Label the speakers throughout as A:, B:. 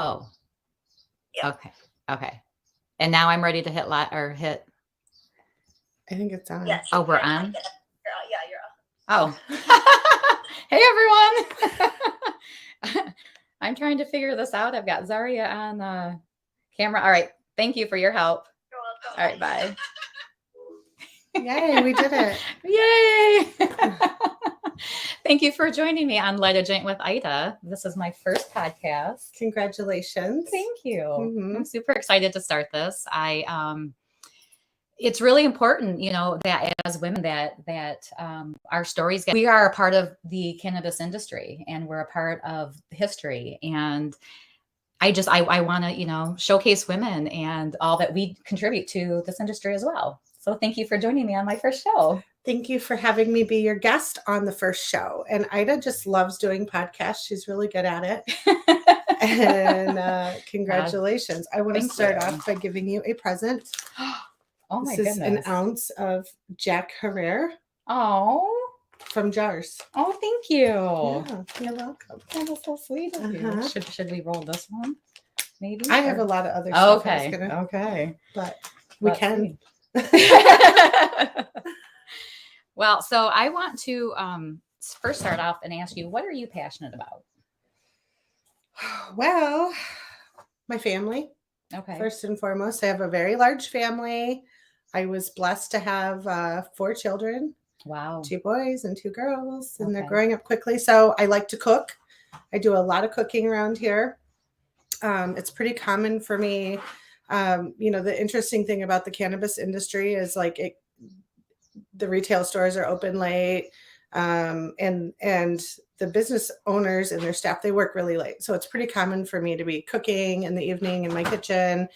A: Oh,
B: Yeah.
A: okay. And now I'm ready to hit.
C: I think it's on.
B: Yes.
A: Oh, we're on?
B: You're on.
A: Oh. Hey, everyone. I'm trying to figure this out. I've got Zaria on the camera. All right. Thank you for your help.
B: You're welcome.
A: All right. Bye.
C: Yay, we did it.
A: Yay. Thank you for joining me on Light a Joint with Ida. This is my first podcast.
C: Congratulations.
A: Thank you.
C: Mhm.
A: I'm super excited to start this. It's really important, that as women that our stories we are a part of the cannabis industry and we're a part of history. And I want to, showcase women and all that we contribute to this industry as well. So thank you for joining me on my first show.
C: Thank you for having me be your guest on the first show. And Ida just loves doing podcasts. She's really good at it. And congratulations. I want to start off by giving you a present.
A: Oh my
C: This
A: goodness.
C: is an ounce of Jack Herrera.
A: Oh.
C: From Jars.
A: Oh, thank you.
C: Yeah, you're welcome.
A: That was so sweet of you. Should we roll this one? Maybe?
C: I have a lot of other stuff.
A: Okay. Okay.
C: But we can.
A: Well, so I want to first start off and ask you, what are you passionate about?
C: Well, my family.
A: Okay.
C: First and foremost, I have a very large family. I was blessed to have 4 children.
A: Wow.
C: 2 boys and 2 girls, and they're growing up quickly. So I like to cook. I do a lot of cooking around here. It's pretty common for me. The interesting thing about the cannabis industry is like the retail stores are open late, and the business owners and their staff, they work really late. So it's pretty common for me to be cooking in the evening in my kitchen,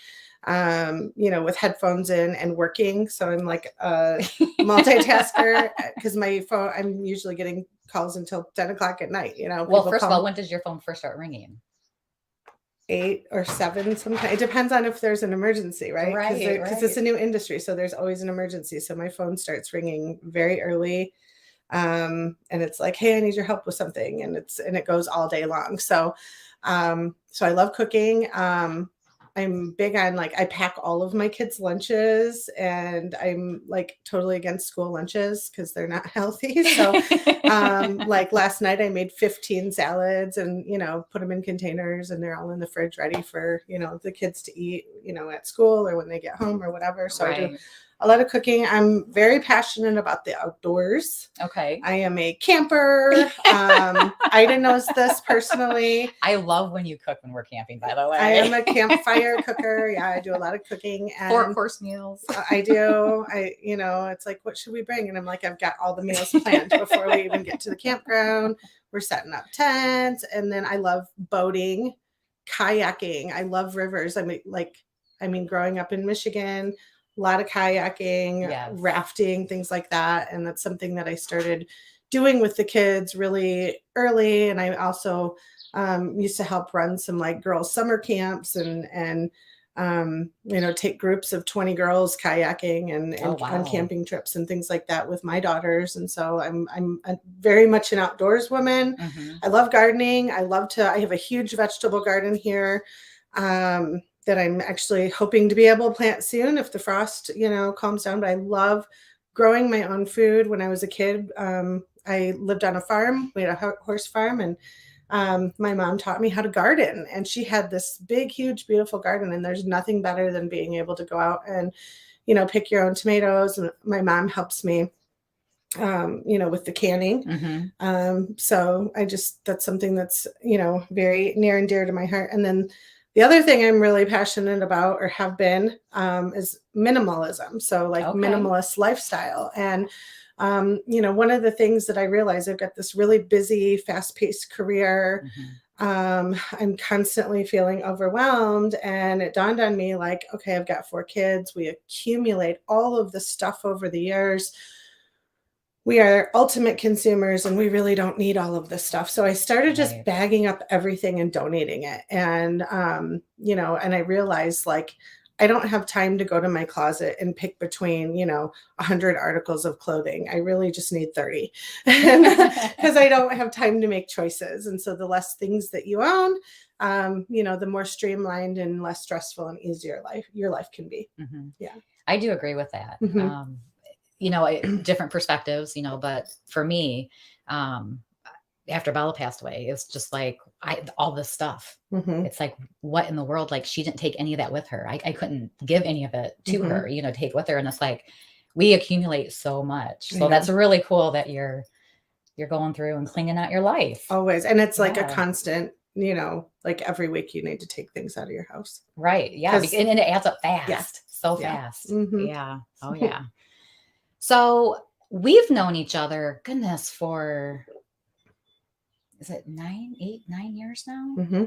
C: with headphones in and working. So I'm like a multitasker because my phone, I'm usually getting calls until 10 o'clock at night,
A: Well, first of all, when does your phone first start ringing?
C: 8 or 7 sometimes. It depends on if there's an emergency, right? Because it's a new industry, so there's always an emergency. So my phone starts ringing very early, and it's like, hey, I need your help with something, and it goes all day long. So I love cooking. I'm big on I pack all of my kids' lunches, and I'm totally against school lunches because they're not healthy. So last night I made 15 salads and, put them in containers, and they're all in the fridge ready for, the kids to eat, at school or when they get home or whatever. So I do a lot of cooking. I'm very passionate about the outdoors.
A: Okay.
C: I am a camper. Ida knows this personally.
A: I love when you cook when we're camping, by the way.
C: I am a campfire cooker. Yeah, I do a lot of cooking. And
A: 4-course meals.
C: I do. It's like, what should we bring? And I'm like, I've got all the meals planned before we even get to the campground. We're setting up tents. And then I love boating, kayaking. I love rivers. Growing up in Michigan, a lot of kayaking, rafting, things like that. And that's something that I started doing with the kids really early. And I also used to help run some girls' summer camps and take groups of 20 girls kayaking and on camping trips and things like that with my daughters. And so I'm very much an outdoors woman. Mm-hmm. I love gardening. I have a huge vegetable garden here. That I'm actually hoping to be able to plant soon if the frost, calms down. But I love growing my own food. When I was a kid, I lived on a farm. We had a horse farm, and my mom taught me how to garden. And she had this big, huge, beautiful garden. And there's nothing better than being able to go out and, pick your own tomatoes. And my mom helps me, with the canning. Mm-hmm. So that's something that's, very near and dear to my heart. And then the other thing I'm really passionate about or have been is minimalism. So minimalist lifestyle. And, one of the things that I realized, I've got this really busy, fast-paced career. Mm-hmm. I'm constantly feeling overwhelmed. And it dawned on me okay, I've got 4 kids. We accumulate all of the stuff over the years. We are ultimate consumers and we really don't need all of this stuff. So I started just bagging up everything and donating it. And, and I realized I don't have time to go to my closet and pick between, 100 articles of clothing. I really just need 30 because I don't have time to make choices. And so the less things that you own, the more streamlined and less stressful and easier your life can be.
A: Mm-hmm.
C: Yeah.
A: I do agree with that.
C: Mm-hmm.
A: Different perspectives, but for me, after Bella passed away, it's just like all this stuff.
C: Mm-hmm.
A: It's like, what in the world? Like, she didn't take any of that with her. I couldn't give any of it to
C: Mm-hmm.
A: her, take with her. And it's like, we accumulate so much.
C: I
A: So
C: know.
A: that's really cool that you're going through and cleaning out your life.
C: Always. And it's like a
A: Yeah.
C: constant, like every week you need to take things out of your house.
A: Right. Yeah. And it adds up fast.
C: Yeah.
A: So
C: Yeah.
A: fast.
C: Mm-hmm.
A: Yeah. Oh, yeah. So we've known each other, goodness, for, is it 9 years now?
C: Mm-hmm.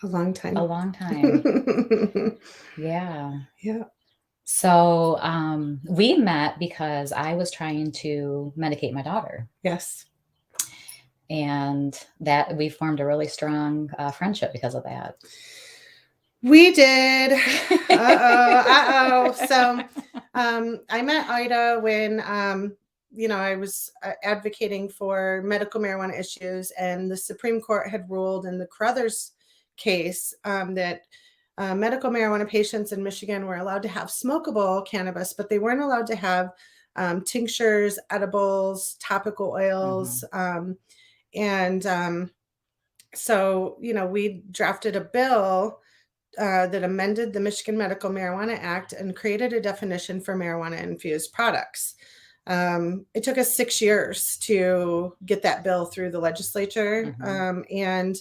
C: A long time.
A: A long time. Yeah.
C: Yeah.
A: So we met because I was trying to medicate my daughter.
C: Yes.
A: And that we formed a really strong friendship because of that.
C: We did. Uh-oh. So I met Ida when, I was advocating for medical marijuana issues, and the Supreme Court had ruled in the Carruthers case that medical marijuana patients in Michigan were allowed to have smokable cannabis, but they weren't allowed to have tinctures, edibles, topical oils. So, we drafted a bill that amended the Michigan Medical Marijuana Act and created a definition for marijuana-infused products. It took us 6 years to get that bill through the legislature. And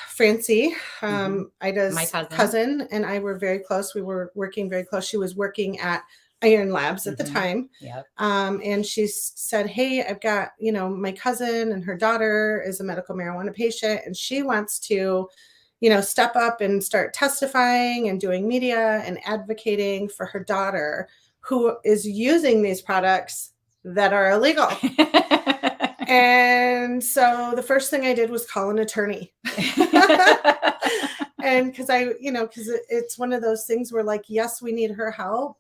C: Francie, Ida's
A: my
C: cousin, and I were very close. We were working very close. She was working at Iron Labs at the time.
A: Yep.
C: And she said, hey, I've got, my cousin and her daughter is a medical marijuana patient, and she wants to, step up and start testifying and doing media and advocating for her daughter who is using these products that are illegal. And so the first thing I did was call an attorney. And because it's one of those things where, like, yes, we need her help.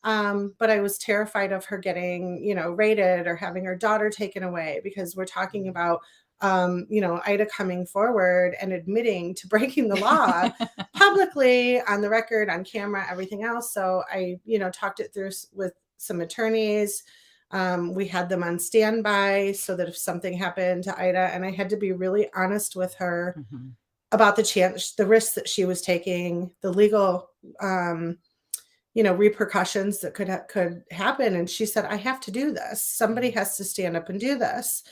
C: But I was terrified of her getting, raided or having her daughter taken away, because we're talking about, Ida coming forward and admitting to breaking the law publicly, on the record, on camera, everything else. So I, talked it through with some attorneys. We had them on standby so that if something happened to Ida, and I had to be really honest with her about the risks that she was taking, the legal, repercussions that could happen. And she said, I have to do this. Somebody has to stand up and do this.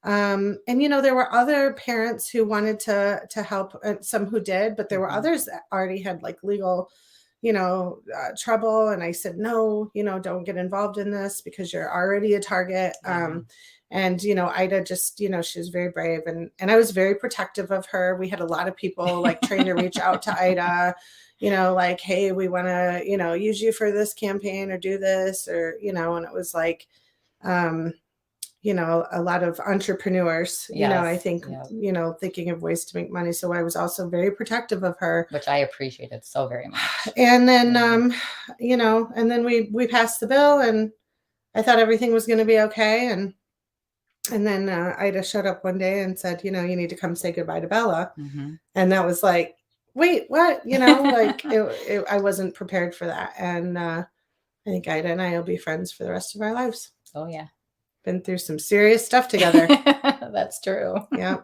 C: And, there were other parents who wanted to help, some who did, but there were others that already had legal, trouble. And I said, no, don't get involved in this because you're already a target. And, Ida just, she was very brave, and I was very protective of her. We had a lot of people trying to reach out to Ida, hey, we want to, use you for this campaign or do this, or, and it was a lot of entrepreneurs, I think, thinking of ways to make money. So I was also very protective of her,
A: which I appreciated so very much.
C: And then, and then we passed the bill, and I thought everything was going to be okay. And then Ida showed up one day and said, you need to come say goodbye to Bella. And that was like, wait, what? I wasn't prepared for that. And I think Ida and I will be friends for the rest of our lives.
A: Oh, yeah.
C: Been through some serious stuff together.
A: That's true.
C: Yeah.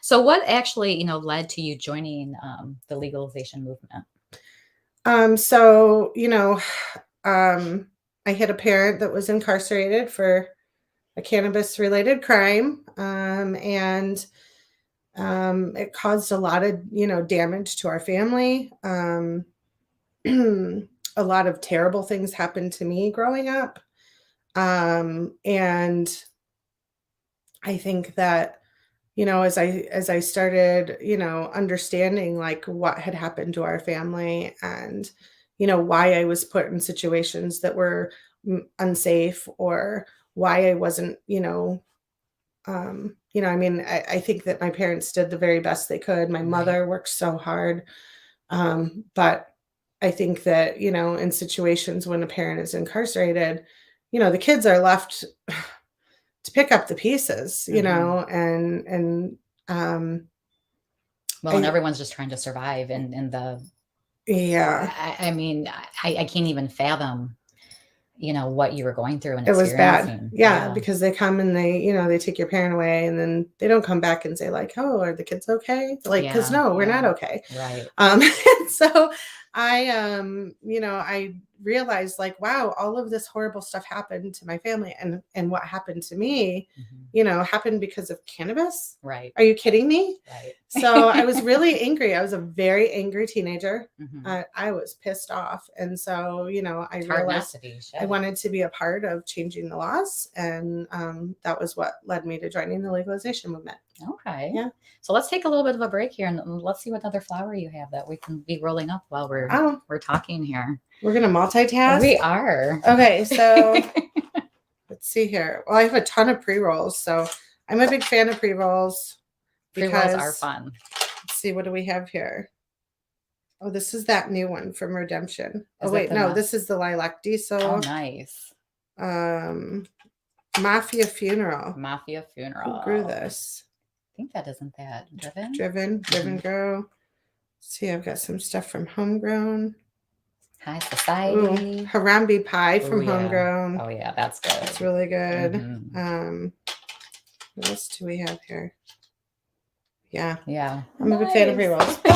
A: So what actually, led to you joining the legalization movement?
C: I had a parent that was incarcerated for a cannabis related crime. And it caused a lot of, damage to our family. A lot of terrible things happened to me growing up. And I think that, as I started, understanding what had happened to our family, and, why I was put in situations that were unsafe, or why I wasn't, I think that my parents did the very best they could. My mother worked so hard But I think that, in situations when a parent is incarcerated, the kids are left to pick up the pieces, and
A: Well, and everyone's just trying to survive in the,
C: yeah,
A: I mean, I can't even fathom, what you were going through and
C: it was bad.
A: experiencing.
C: Yeah, because they come and they take your parent away, and then they don't come back and say like, "Oh, are the kids okay?" Like, because no, we're not okay.
A: Right.
C: So I realized like, wow, all of this horrible stuff happened to my family, and what happened to me, happened because of cannabis.
A: Right.
C: Are you kidding me?
A: Right.
C: So I was really angry. I was a very angry teenager. I was pissed off. And so, I realized I wanted to be a part of changing the laws. And that was what led me to joining the legalization movement.
A: Okay.
C: Yeah.
A: So let's take a little bit of a break here and let's see what other flower you have that we can be rolling up while we're talking here.
C: We're going to multitask.
A: We are.
C: Okay. So let's see here. Well, I have a ton of pre-rolls. So I'm a big fan of pre-rolls.
A: Pre-rolls are fun.
C: Let's see, what do we have here? Oh, this is that new one from Redemption.
A: Is
C: oh, wait, no, this is the Lilac Diesel.
A: Oh, nice.
C: Mafia Funeral.
A: Mafia Funeral.
C: Who grew this?
A: I think that isn't that Driven.
C: Driven Grow. Let's see, I've got some stuff from Homegrown.
A: High Society.
C: Harambe Pie from Homegrown.
A: Oh yeah, that's good.
C: That's really good. What else do we have here? Yeah. I'm a big fan of pre-rolls, but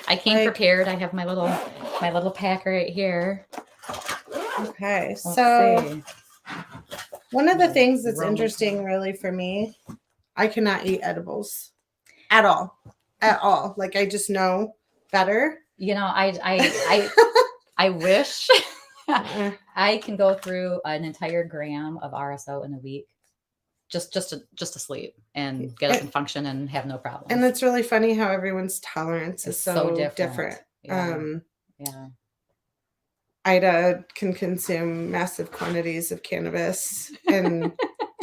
A: I came prepared. I have my little pack right here.
C: Okay, so one of the things that's interesting really for me, I cannot eat edibles at all. Like, I just know better.
A: I wish I can go through an entire gram of RSO in a week. Just to sleep and get up and function and have no problem.
C: And it's really funny how everyone's tolerance is so different.
A: Yeah.
C: Ida can consume massive quantities of cannabis and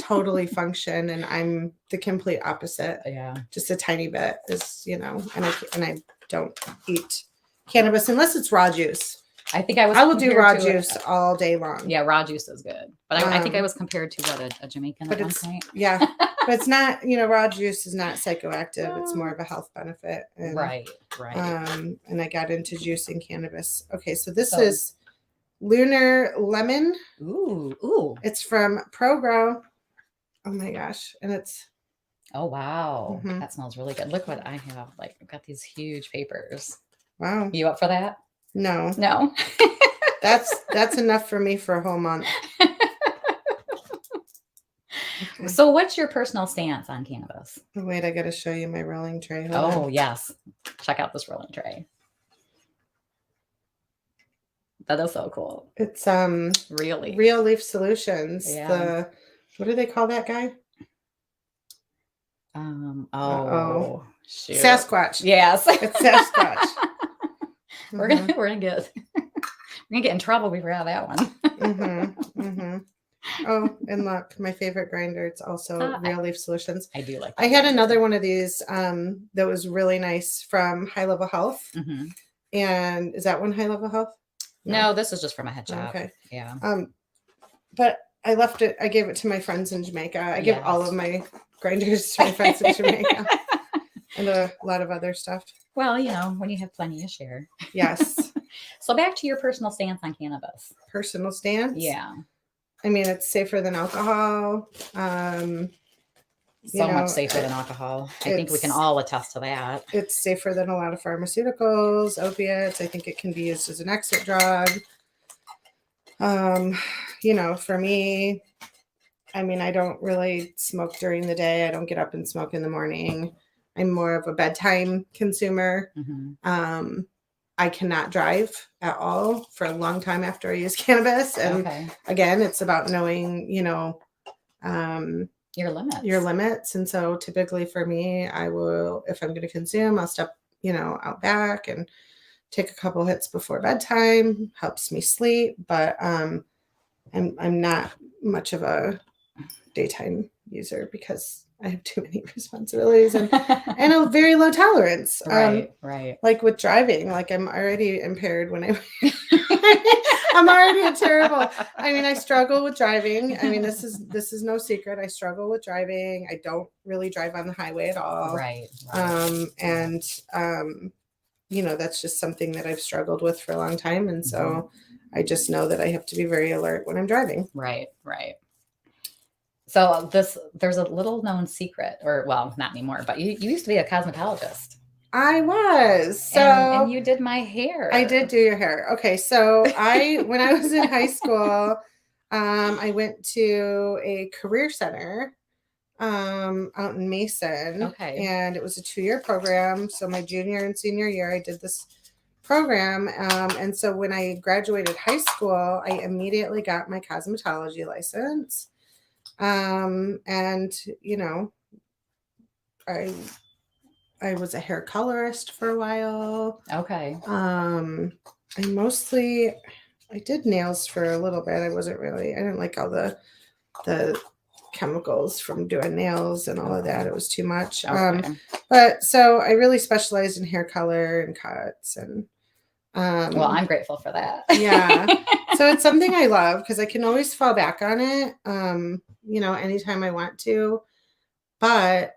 C: totally function, and I'm the complete opposite.
A: Yeah.
C: Just a tiny bit is, and I don't eat cannabis unless it's raw juice.
A: I think
C: I will do raw juice all day long.
A: Yeah, raw juice is good. But I think I was compared to a Jamaican at one point.
C: Yeah. But it's not, raw juice is not psychoactive. It's more of a health benefit. And,
A: right.
C: And I got into juicing cannabis. Okay, so this is Lunar Lemon.
A: Ooh.
C: It's from ProGrow. Oh my gosh. And it's
A: oh wow. That smells really good. Look what I have. Like, I've got these huge papers.
C: Wow.
A: You up for that?
C: No. That's enough for me for a whole month.
A: Okay. So what's your personal stance on cannabis?
C: Oh, wait, I got to show you my rolling tray.
A: Hold on. Yes. Check out this rolling tray. That is so cool.
C: It's
A: really
C: Real Leaf Solutions.
A: Yeah.
C: What do they call that guy?
A: Shoot.
C: Sasquatch.
A: Yes.
C: It's Sasquatch.
A: We're gonna get in trouble. We forgot that one.
C: Oh, and look, my favorite grinder. It's also Real Leaf Solutions.
A: I do like.
C: I had another one of these that was really nice from High Level Health. And is that one High Level Health?
A: No, this is just from a head shop.
C: Okay.
A: Yeah.
C: But I left it. I gave it to my friends in Jamaica. I give all of my grinders to my friends in Jamaica. And a lot of other stuff.
A: Well, when you have plenty to share.
C: Yes.
A: So back to your personal stance on cannabis.
C: Personal stance?
A: Yeah.
C: I mean, it's safer than alcohol.
A: Much safer than alcohol. I think we can all attest to that.
C: It's safer than a lot of pharmaceuticals, opiates. I think it can be used as an exit drug. For me, I mean, I don't really smoke during the day. I don't get up and smoke in the morning. I'm more of a bedtime consumer. I cannot drive at all for a long time after I use cannabis. And again, it's about knowing, your limits. And so typically for me, I will, if I'm going to consume, I'll step, out back and take a couple hits before bedtime. Helps me sleep, but I'm not much of a daytime user because I have too many responsibilities and a very low tolerance.
A: Right.
C: Like with driving, like I'm already impaired when I'm already a terrible. I mean, I struggle with driving. I mean, this is no secret. I struggle with driving. I don't really drive on the highway at all.
A: Right.
C: And that's just something that I've struggled with for a long time. And so I just know that I have to be very alert when I'm driving.
A: Right. So there's a little known secret, or well, not anymore, but you used to be a cosmetologist.
C: I was. So
A: and you did my hair.
C: I did do your hair. Okay. So when I was in high school, I went to a career center out in Mason.
A: Okay.
C: And it was a 2-year program. So my junior and senior year, I did this program. And so when I graduated high school, I immediately got my cosmetology license. And I was a hair colorist for a while.
A: Okay.
C: I did nails for a little bit. I didn't like all the chemicals from doing nails and all of that. It was too much.
A: Okay.
C: But so I really specialized in hair color and cuts and
A: well, I'm grateful for that.
C: Yeah. So it's something I love because I can always fall back on it, anytime I want to. But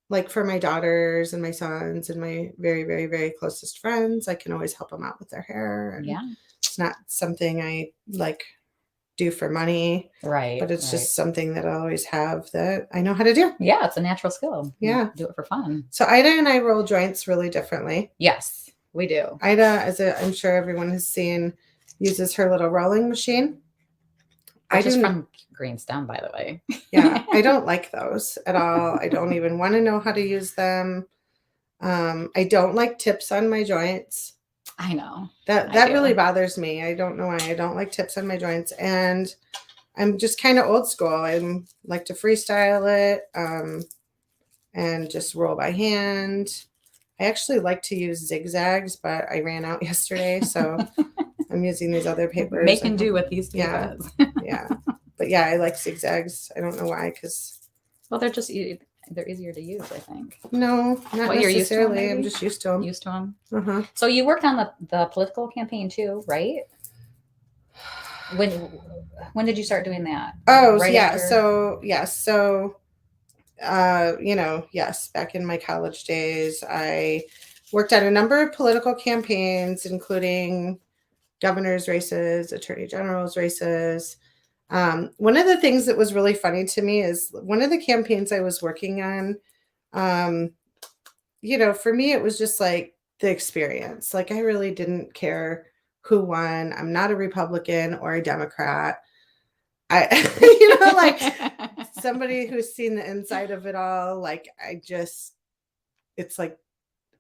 C: like for my daughters and my sons and my very, very, very closest friends, I can always help them out with their hair. And it's not something I do for money.
A: Right.
C: But it's just something that I always have that I know how to do.
A: Yeah. It's a natural skill.
C: Yeah.
A: You do it for fun.
C: So Ida and I roll joints really differently.
A: Yes, we do.
C: Ida, I'm sure everyone has seen, uses her little rolling machine.
A: Which is from Greenstone, by the way.
C: Yeah, I don't like those at all. I don't even want to know how to use them. I don't like tips on my joints.
A: I know.
C: That really bothers me. I don't know why. I don't like tips on my joints. And I'm just kind of old school. I like to freestyle it and just roll by hand. I actually like to use zigzags, but I ran out yesterday, so I'm using these other papers.
A: Making do with these papers.
C: Yeah. But yeah, I like zigzags. I don't know why, because
A: they're just they're easier to use, I think.
C: No, not necessarily.
A: You're used to them, maybe?
C: I'm just used to them.
A: Used to them.
C: Uh-huh.
A: So you worked on the political campaign too, right? When did you start doing that?
C: Oh,
A: right
C: yeah.
A: after?
C: So yes. So yes, back in my college days, I worked on a number of political campaigns, including governor's races, attorney general's races. One of the things that was really funny to me is one of the campaigns I was working on, for me, it was just like the experience. Like I really didn't care who won. I'm not a Republican or a Democrat. Somebody who's seen the inside of it all, it's like,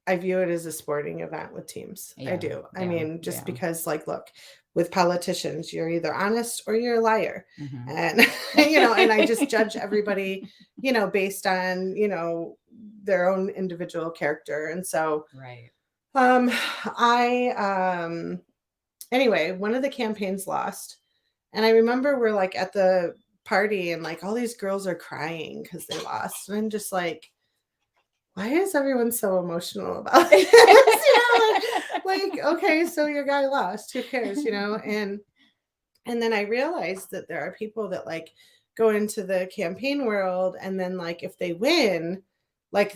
C: I view it as a sporting event with teams. I do. I mean, because look, with politicians, you're either honest or you're a liar. Mm-hmm. And, and I just judge everybody, based on, their own individual character. And so, anyway, one of the campaigns lost. And I remember we're at the party and all these girls are crying because they lost. And I'm just like, why is everyone so emotional about this? Okay, so your guy lost. Who cares, And then I realized that there are people that go into the campaign world, and then if they win,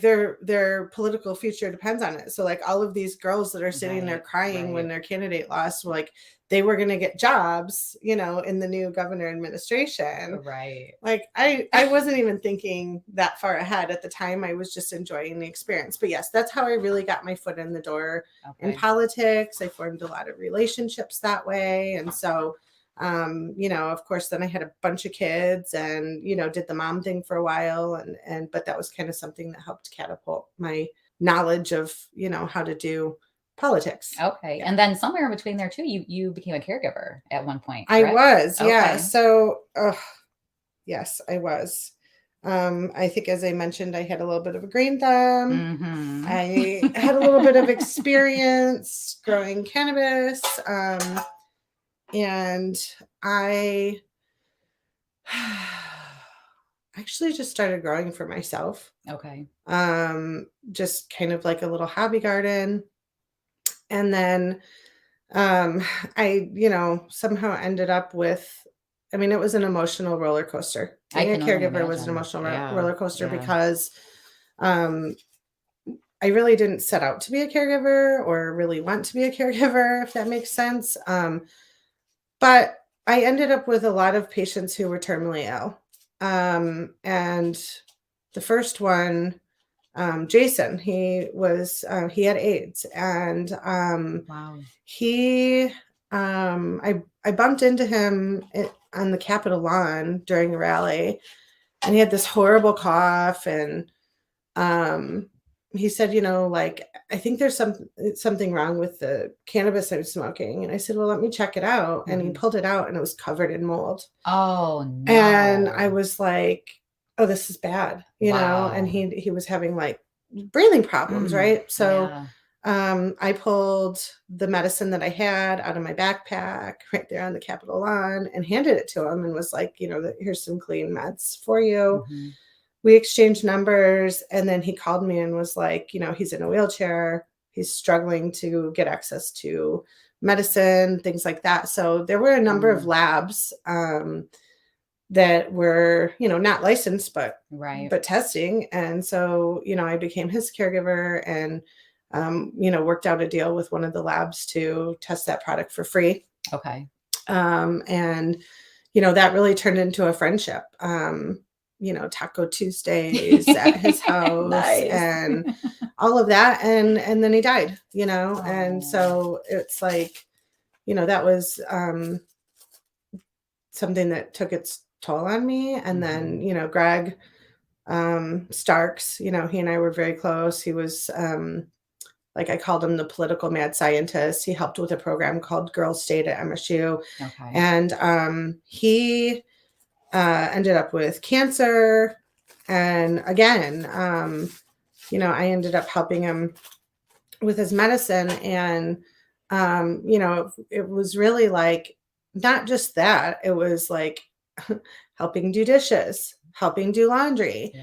C: their political future depends on it. So all of these girls that are sitting there crying when their candidate lost, they were going to get jobs, in the new governor administration.
A: Right.
C: I wasn't even thinking that far ahead at the time. I was just enjoying the experience. But yes, that's how I really got my foot in the door in politics. I formed a lot of relationships that way. And so, of course, then I had a bunch of kids and, did the mom thing for a while. But that was kind of something that helped catapult my knowledge of, how to do politics.
A: Okay. And then somewhere in between there too, you became a caregiver at one point.
C: Correct? I was. Okay. Yeah. So, yes, I was. I think, as I mentioned, I had a little bit of a green thumb. Mm-hmm. I had a little bit of experience growing cannabis. And I actually just started growing for myself.
A: Okay.
C: Just kind of like a little hobby garden. And then I, somehow ended up with, I mean, it was an emotional roller coaster.
A: I
C: Being a
A: can only
C: caregiver was an
A: imagine.
C: emotional
A: Yeah,
C: roller coaster
A: yeah.
C: because I really didn't set out to be a caregiver or really want to be a caregiver, if that makes sense. But I ended up with a lot of patients who were terminally ill. And the first one, Jason, he had AIDS, and
A: Wow.
C: I bumped into him on the Capitol lawn during a rally, and he had this horrible cough, and he said, like, I think there's something wrong with the cannabis I'm smoking. And I said, well, let me check it out. And he pulled it out, and it was covered in mold.
A: Oh no.
C: And I was like, oh, this is bad,
A: Wow.
C: and he was having like breathing problems, right? So
A: Yeah.
C: I pulled the medicine that I had out of my backpack right there on the Capitol lawn and handed it to him and was like, here's some clean meds for you.
A: Mhm.
C: We exchanged numbers, and then he called me and was like, he's in a wheelchair. He's struggling to get access to medicine, things like that. So there were a number of labs that were, not licensed, but
A: Right.
C: testing. And so, I became his caregiver and, worked out a deal with one of the labs to test that product for free.
A: Okay.
C: And, that really turned into a friendship. Taco Tuesdays at his house
A: Nice.
C: and all of that. And then he died, and so it's like, that was something that took its toll on me. And then, Greg Starks, he and I were very close. He was like, I called him the political mad scientist. He helped with a program called Girls State at MSU.
A: Okay.
C: And he ended up with cancer. And again, I ended up helping him with his medicine. And, it was really like, not just that, it was like helping do dishes, helping do laundry,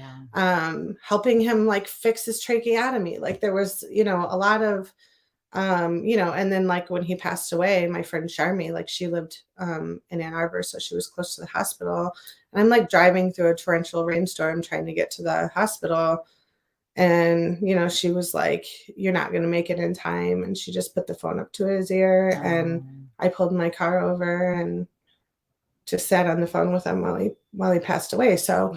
C: helping him like fix his tracheotomy. Like there was, a lot of, and then like when he passed away, my friend Charmy, like she lived in Ann Arbor, so she was close to the hospital. And I'm like driving through a torrential rainstorm trying to get to the hospital. And, she was like, you're not going to make it in time. And she just put the phone up to his ear. And I pulled my car over and just sat on the phone with him while he passed away. So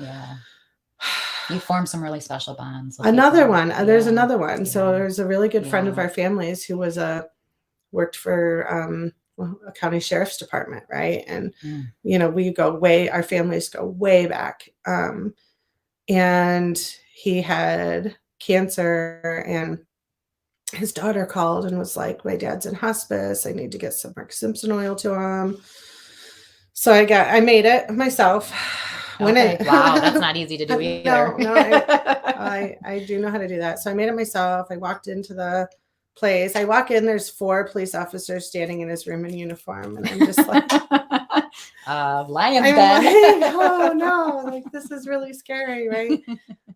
A: you formed some really special bonds.
C: Another one. There's another one. So there's a really good friend of our family's who was worked for a county sheriff's department, right? And our families go way back. And he had cancer, and his daughter called and was like, my dad's in hospice. I need to get some Mark Simpson oil to him. So I made it myself.
A: Wow, that's not easy to do either.
C: No, I do know how to do that. So I made it myself. I walked into the place. I walk in, there's 4 police officers standing in his room in uniform. And I'm just like,
A: lion's
C: den.
A: den.
C: Oh no, like this is really scary, right?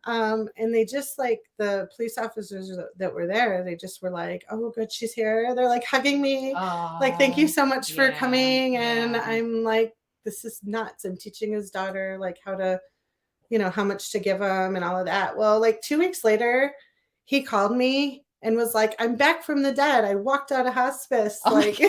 C: And they just like the police officers that were there, they just were like, oh good, she's here. They're like hugging me. Like, thank you so much for coming. And I'm like, this is nuts. I'm teaching his daughter like how to, how much to give him and all of that. Well, like 2 weeks later, he called me and was like, I'm back from the dead. I walked out of hospice. Like,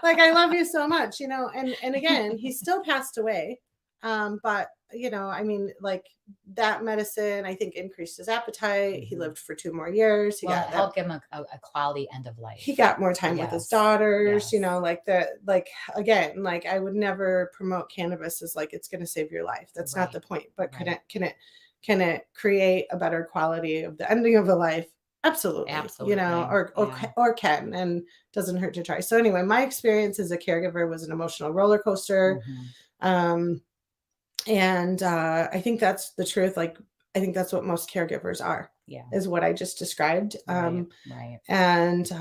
C: like, I love you so much, and again, he still passed away. But, I mean, like that medicine, I think increased his appetite. He lived for 2 more years. He
A: helped give him a quality end of life.
C: He got more time with his daughters, again, like I would never promote cannabis as like, it's going to save your life. That's not the point, but can it create a better quality of the ending of a life? Absolutely. Or can, and doesn't hurt to try. So anyway, my experience as a caregiver was an emotional roller coaster. And I think that's the truth. Like, I think that's what most caregivers are, is what I just described.
A: Right.
C: And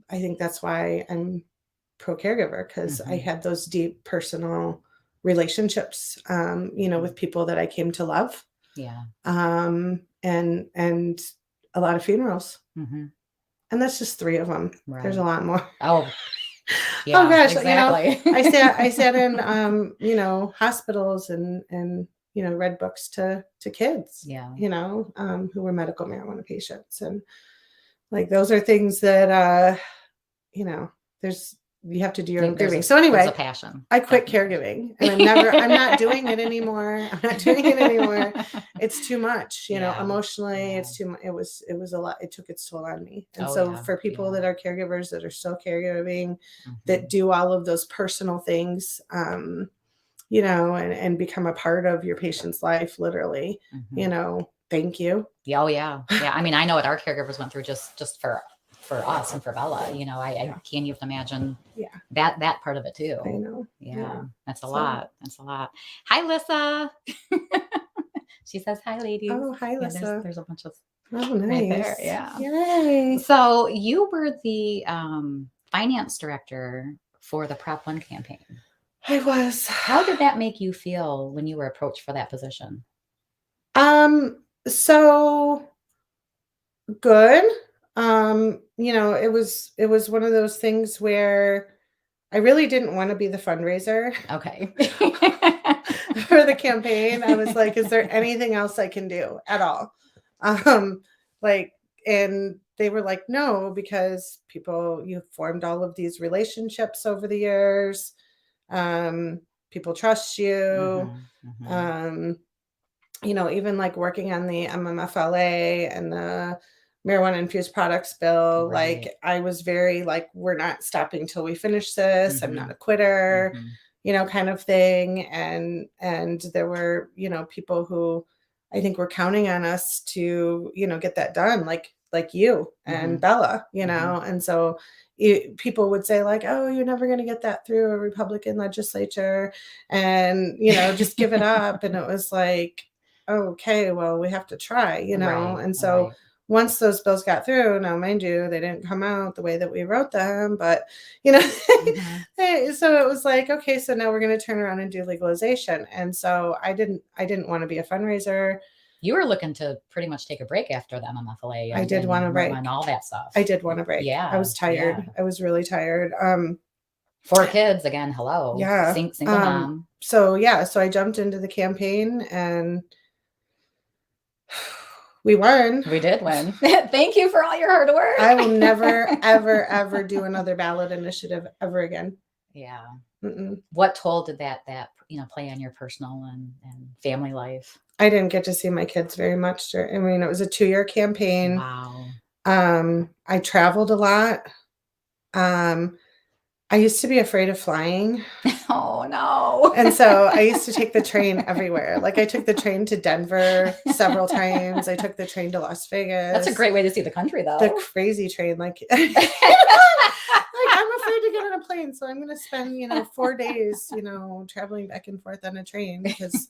C: I think that's why I'm pro caregiver, because I had those deep personal relationships, with people that I came to love.
A: Yeah.
C: And a lot of funerals.
A: Mm-hmm.
C: And that's just 3 of them.
A: Right.
C: There's a lot more.
A: Oh, yeah.
C: Oh gosh,
A: Exactly.
C: I sat in, hospitals and read books to kids,
A: Yeah.
C: who were medical marijuana patients. And like, those are things that, you have to do your own grieving. So
A: There's
C: anyway,
A: a passion.
C: I quit
A: Definitely.
C: caregiving, and I'm not doing it anymore. I'm not doing it anymore. It's too much,
A: Yeah.
C: emotionally.
A: Yeah.
C: It's too much. It was a lot. It took its toll on me. And
A: Oh,
C: so
A: yeah.
C: for people
A: Yeah.
C: that are caregivers, that are still caregiving,
A: Mhm.
C: that do all of those personal things, and become a part of your patient's life, literally,
A: Mhm.
C: thank you.
A: Yeah, oh yeah. Yeah. I mean, I know what our caregivers went through just for us and for Bella. I can't even imagine that part of it too.
C: I know.
A: Yeah. That's a lot. That's a lot. Hi, Lissa. She says hi, ladies.
C: Oh, hi,
A: Yeah,
C: Lissa.
A: there's a bunch of
C: Oh, nice.
A: right there. Yeah.
C: Yay.
A: So you were the finance director for the Prop 1 campaign.
C: I was.
A: How did that make you feel when you were approached for that position?
C: So good. It was one of those things where I really didn't want to be the fundraiser
A: Okay.
C: for the campaign. I was like, is there anything else I can do at all? And they were like, no, because you formed all of these relationships over the years. People trust you.
A: Mm-hmm, mm-hmm.
C: Even like working on the MMFLA and the marijuana infused products bill,
A: Right.
C: like I was very like, we're not stopping till we finish this. I'm
A: Mm-hmm.
C: not a quitter,
A: Mm-hmm.
C: Kind of thing. And there were, people who I think were counting on us to, get that done, like you and Bella, and so people would say like, oh, you're never going to get that through a Republican legislature, and just give it up. And it was like, okay, well, we have to try,
A: Right,
C: and so
A: right.
C: once those bills got through, now mind you, they didn't come out the way that we wrote them, but so it was like, okay, so now we're going to turn around and do legalization. And so I didn't want to be a fundraiser.
A: You were looking to pretty much take a break after the MMFLA.
C: I did want a break
A: and all that stuff.
C: I did want a break.
A: Yeah,
C: I was tired.
A: Yeah.
C: I was really tired.
A: 4 kids again. Hello.
C: Yeah.
A: Single mom.
C: So I jumped into the campaign and we won.
A: We did win. Thank you for all your hard work.
C: I will never, ever, ever do another ballot initiative ever again.
A: Yeah.
C: Mm-mm.
A: What toll did that play on your personal and family life?
C: I didn't get to see my kids very much. I mean, it was a 2-year campaign.
A: Wow.
C: I traveled a lot. I used to be afraid of flying.
A: Oh no.
C: And so I used to take the train everywhere. Like I took the train to Denver several times. I took the train to Las Vegas.
A: That's a great way to see the country though.
C: The crazy train. Like, I'm afraid to get on a plane. So I'm going to spend, 4 days, traveling back and forth on a train because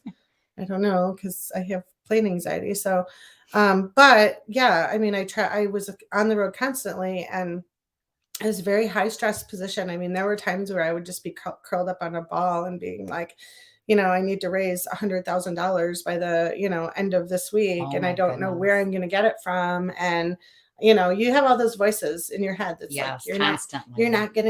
C: I don't know, because I have plane anxiety. So, but yeah, I mean, I was on the road constantly, and it was a very high stress position. I mean, there were times where I would just be curled up on a ball and being like, I need to raise $100,000 by the, end of this week.
A: Oh,
C: and I don't know where I'm going to get it from. And, you have all those voices in your head that's like, you're not good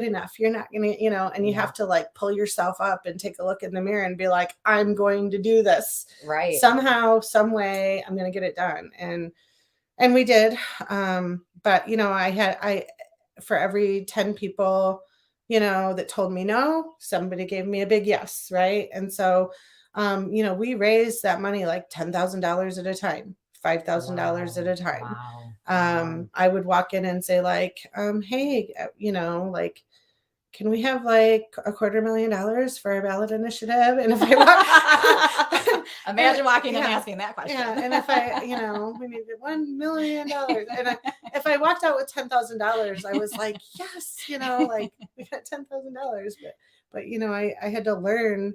C: enough. You're not going to, and you have to like pull yourself up and take a look in the mirror and be like, I'm going to do this.
A: Right.
C: Somehow, some way, I'm going to get it done. And we did. But, for every 10 people, that told me no, somebody gave me a big yes. Right. And so, we raised that money like $10,000 at a time, $5,000 at a time.
A: Wow.
C: I would walk in and say like, hey, like, can we have like $250,000 for our ballot initiative? And if I
A: imagine walking in and asking that question.
C: Yeah. And if we needed $1 million. And if I walked out with $10,000, I was like, yes, like we got $10,000. But I had to learn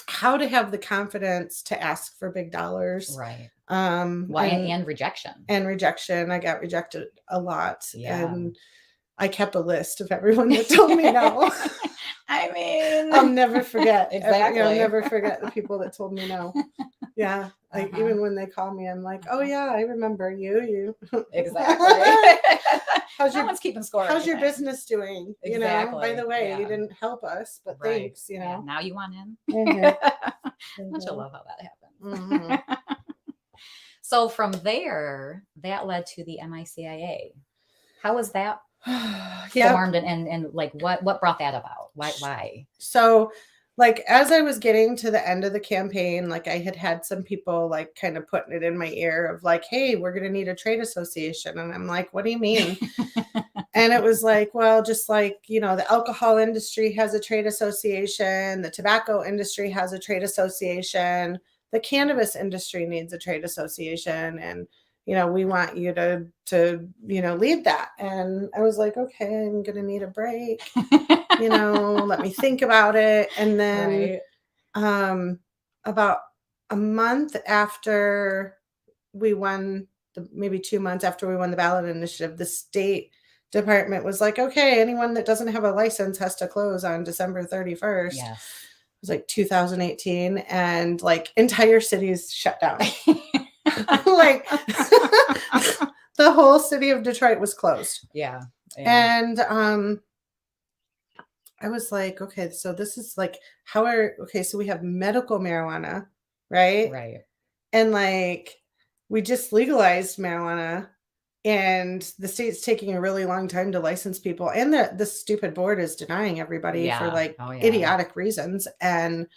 C: how to have the confidence to ask for big dollars.
A: Right.
C: And
A: rejection.
C: I got rejected a lot.
A: Yeah.
C: And I kept a list of everyone that told me no.
A: I mean,
C: I'll never forget.
A: Exactly.
C: I'll never forget the people that told me no. Yeah. Like even when they call me, I'm like, oh yeah, I remember you.
A: Exactly.
C: How's
A: No
C: your
A: one's keeping score.
C: How's your business doing? You know, by
A: Exactly.
C: the way,
A: Yeah.
C: you didn't help us, but
A: Right.
C: thanks, you
A: Yeah,
C: know.
A: now you want in.
C: Mhm.
A: Don't you love how that happens?
C: Mhm.
A: So from there, that led to the MiCIA. How was that
C: Yeah.
A: formed, and like what brought that about? Why?
C: So like as I was getting to the end of the campaign, like I had some people like kind of putting it in my ear of like, hey, we're going to need a trade association. And I'm like, what do you mean? And it was like, well, just like, you know, the alcohol industry has a trade association, the tobacco industry has a trade association, the cannabis industry needs a trade association. And, you know, we want you to, you know, lead that. And I was like, okay, I'm going to need a break, you know, let me think about it. And then about a month after we won, maybe 2 months after we won the ballot initiative, the state department was like, okay, anyone that doesn't have a license has to close on December 31st.
A: Yes.
C: It was like 2018, and like entire cities shut down. Like the whole city of Detroit was closed.
A: Yeah.
C: And I was like, okay, so this is like so we have medical marijuana, right?
A: Right.
C: And like we just legalized marijuana, and the state's taking a really long time to license people, and the stupid board is denying everybody for like idiotic reasons. And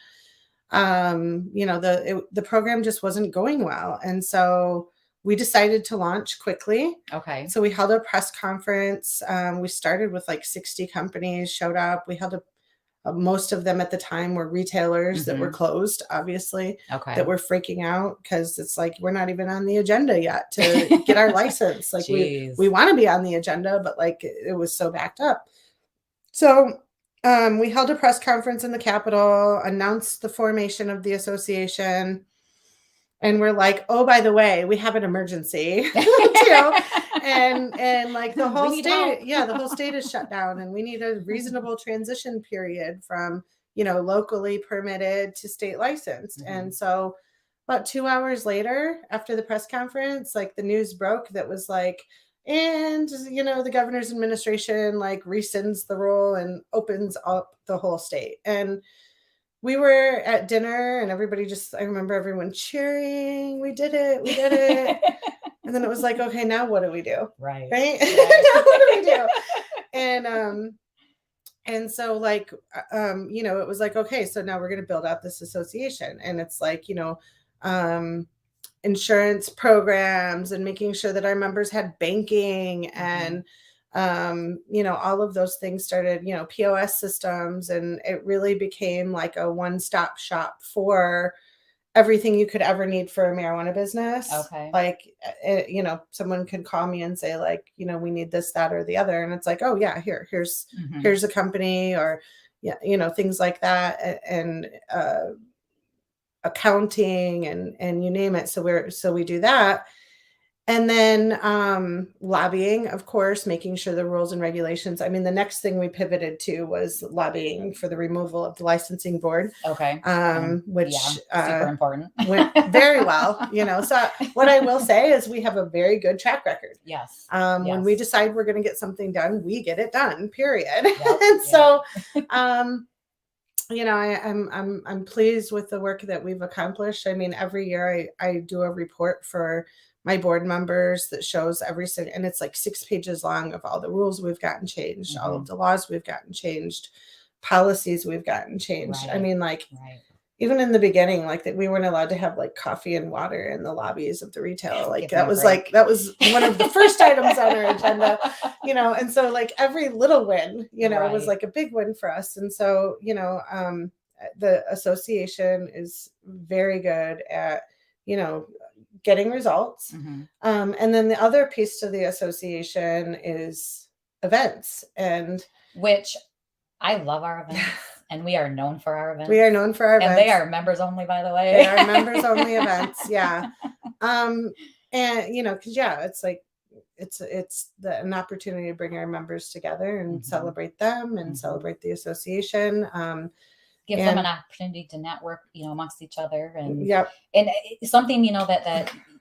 C: you know, the program just wasn't going well. And so we decided to launch quickly.
A: Okay.
C: So we held a press conference. We started with like 60 companies showed up. We held most of them at the time were retailers that were closed, obviously, that were freaking out because it's like, we're not even on the agenda yet to get our license. Like we want to be on the agenda, but like it was so backed up. So we held a press conference in the Capitol, announced the formation of the association. And we're like, oh, by the way, we have an emergency, you know, and like the whole state, the whole state is shut down, and we need a reasonable transition period from, you know, locally permitted to state licensed. And so about 2 hours later, after the press conference, like the news broke that was like, and, you know, the governor's administration like rescinds the rule and opens up the whole state. And we were at dinner, and everybody I remember everyone cheering. We did it. And then it was like, okay, now what do we do? Right. Now what do we do? And so like, you know, it was like, okay, so now we're going to build out this association. And it's like, you know, insurance programs and making sure that our members had banking and, you know, all of those things started, you know, POS systems, and it really became like a one-stop shop for everything you could ever need for a marijuana business. Okay. Like, you know, someone could call me and say like, you know, we need this, that, or the other. And it's like, oh yeah, here's a company, or, yeah, you know, things like that. And, accounting and you name it. So we do that. And then lobbying, of course, making sure the rules and regulations. I mean, the next thing we pivoted to was lobbying for the removal of the licensing board. Okay. Which super important. Went very well, you know. So what I will say is we have a very good track record. Yes. When we decide we're going to get something done, we get it done, period. Yep. And so you know, I'm pleased with the work that we've accomplished. I mean, every year I do a report for my board members that shows and it's like 6 pages long of all the rules we've gotten changed, all of the laws we've gotten changed, policies we've gotten changed. Right. I mean, like even in the beginning, like that we weren't allowed to have like coffee and water in the lobbies of the retail. Like that was one of the first items on our agenda, you know. And so like every little win, you know, was like a big win for us. And so, you know, the association is very good at, you know, getting results. And then the other piece to the association is events, and
A: which I love our events. And we are known for our events.
C: We are known for our events.
A: And they are members only, by the way.
C: They are members only events. Yeah. And you know, cause it's like, it's an opportunity to bring our members together and celebrate them and celebrate the association.
A: Give them an opportunity to network, amongst each other. And something,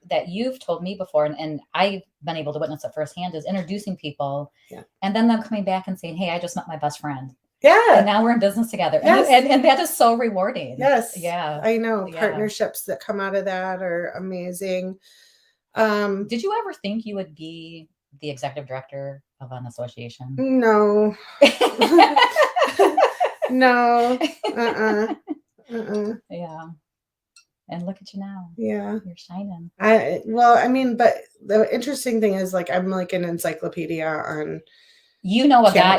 A: that you've told me before, and I've been able to witness it firsthand, is introducing people and then them coming back and saying, hey, I just met my best friend.
C: Yeah.
A: And now we're in business together.
C: Yes.
A: And that is so rewarding.
C: Yes.
A: Yeah.
C: I know. Partnerships that come out of that are amazing.
A: Did you ever think you would be the executive director of an association?
C: No. No.
A: Yeah. And look at you now.
C: Yeah.
A: You're shining.
C: But the interesting thing is, like, I'm like an encyclopedia on
A: a guy.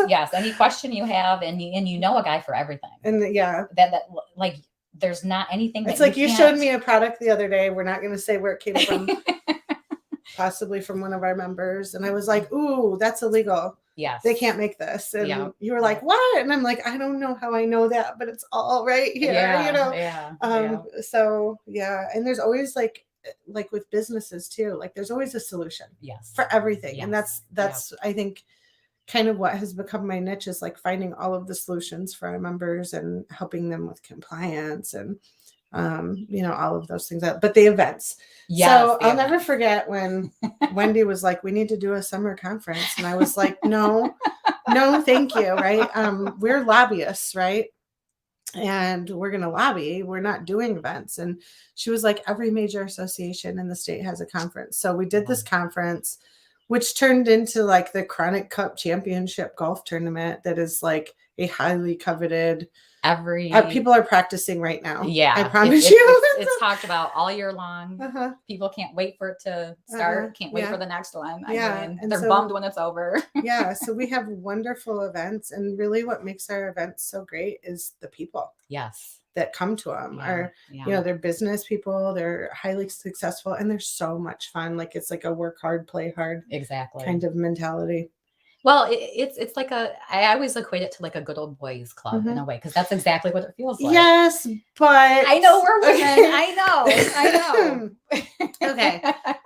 A: Yes. Any question you have, and you know a guy for everything.
C: And
A: that like, there's not anything.
C: It's like you showed me a product the other day. We're not going to say where it came from. Possibly from one of our members. And I was like, ooh, that's illegal.
A: Yes.
C: They can't make this. And you were like, what? And I'm like, I don't know how I know that, but it's all right here, So and there's always like with businesses too, like there's always a solution for everything. And that's I think kind of what has become my niche, is like finding all of the solutions for our members and helping them with compliance and all of those things. But the events. So I'll never forget when Wendy was like, we need to do a summer conference. And I was like, no, thank you. Right. We're lobbyists, right? And we're going to lobby. We're not doing events. And she was like, every major association in the state has a conference. So we did this conference, which turned into like the Chronic Cup Championship golf tournament. That is like a highly coveted. People are practicing right now.
A: Yeah,
C: I promise you.
A: It's talked about all year long. People can't wait for it to start. Can't wait for the next one. I mean, they're bummed when it's over.
C: So we have wonderful events, and really, what makes our events so great is the people.
A: Yes,
C: that come to them are they're business people. They're highly successful, and they're so much fun. Like, it's like a work hard, play hard, kind of mentality.
A: Well, it's like I always equate it to like a good old boys club in a way, because that's exactly what it feels like.
C: Yes, but
A: I know we're women. I know.
C: Okay.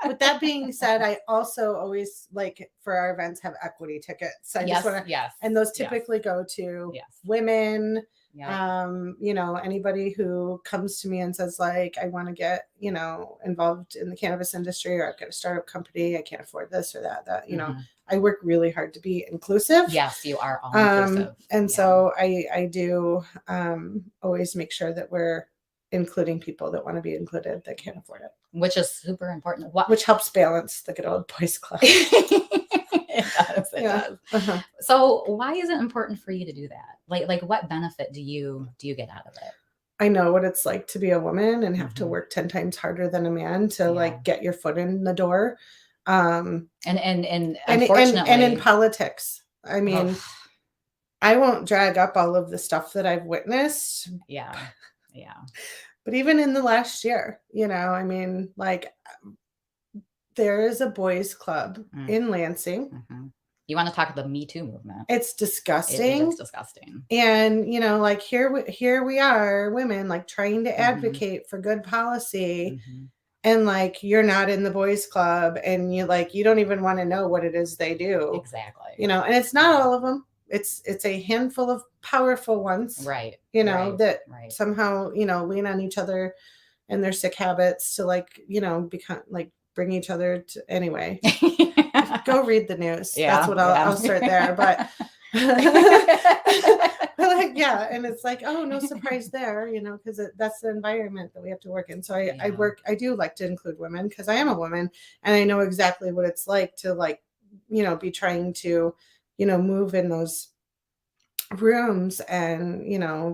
C: With that being said, I also always, like, for our events, have equity tickets. I just want to, and those typically go to women. Anybody who comes to me and says, like, I want to get, involved in the cannabis industry, or I've got a startup company, I can't afford this or that, I work really hard to be inclusive.
A: Yes, you are all inclusive.
C: And so I do always make sure that we're including people that want to be included that can't afford it.
A: Which is super important.
C: Which helps balance the good old boys club.
A: It does. So why is it important for you to do that? Like what benefit do you get out of it?
C: I know what it's like to be a woman and have to work 10 times harder than a man to like get your foot in the door. And unfortunately, and in politics, I mean, I won't drag up all of the stuff that I've witnessed. Yeah. But even in the last year, I mean, like, there is a boys club in Lansing.
A: You want to talk about the Me Too movement?
C: It's disgusting.
A: It is disgusting.
C: And like here we are, women, like, trying to advocate for good policy. And like, you're not in the boys club, and you don't even want to know what it is they do.
A: Exactly.
C: And it's not all of them. It's a handful of powerful ones.
A: Right.
C: That somehow, lean on each other and their sick habits to become bring each other to, anyway. Go read the news. That's what I'll start there. But and it's like, oh, no surprise there, because that's the environment that we have to work in. So I do like to include women, because I am a woman, and I know exactly what it's like to be trying to, move in those rooms and,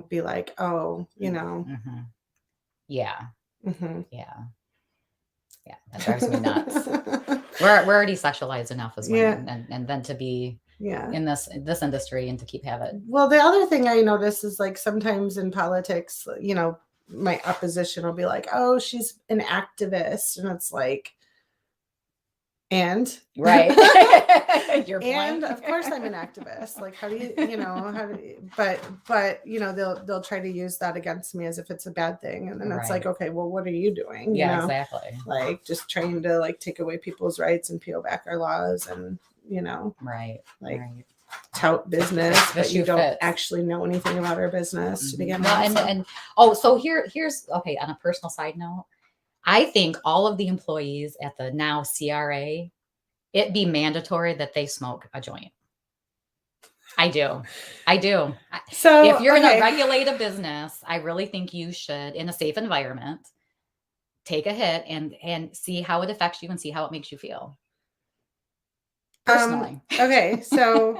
C: be like, oh, Yeah, that drives me nuts. We're already sexualized enough as women, and then to be in this industry and to keep having. Well, the other thing I notice is, like, sometimes in politics, my opposition will be like, oh, she's an activist, and it's like, and
A: Your point.
C: And of course I'm an activist. Like, how do you, but they'll try to use that against me as if it's a bad thing. And then it's like, okay, well, what are you doing?
A: Exactly.
C: Like, just trying to take away people's rights and peel back our laws, and tout business,
A: The
C: but you
A: shoe
C: don't
A: fits.
C: actually know anything about our business to begin
A: Well,
C: with.
A: so here's okay. On a personal side note, I think all of the employees at the now CRA, it be mandatory that they smoke a joint. I do.
C: So
A: If you're going
C: okay.
A: to regulate a business, I really think you should, in a safe environment, take a hit and see how it affects you and see how it makes you feel. Personally.
C: Okay, so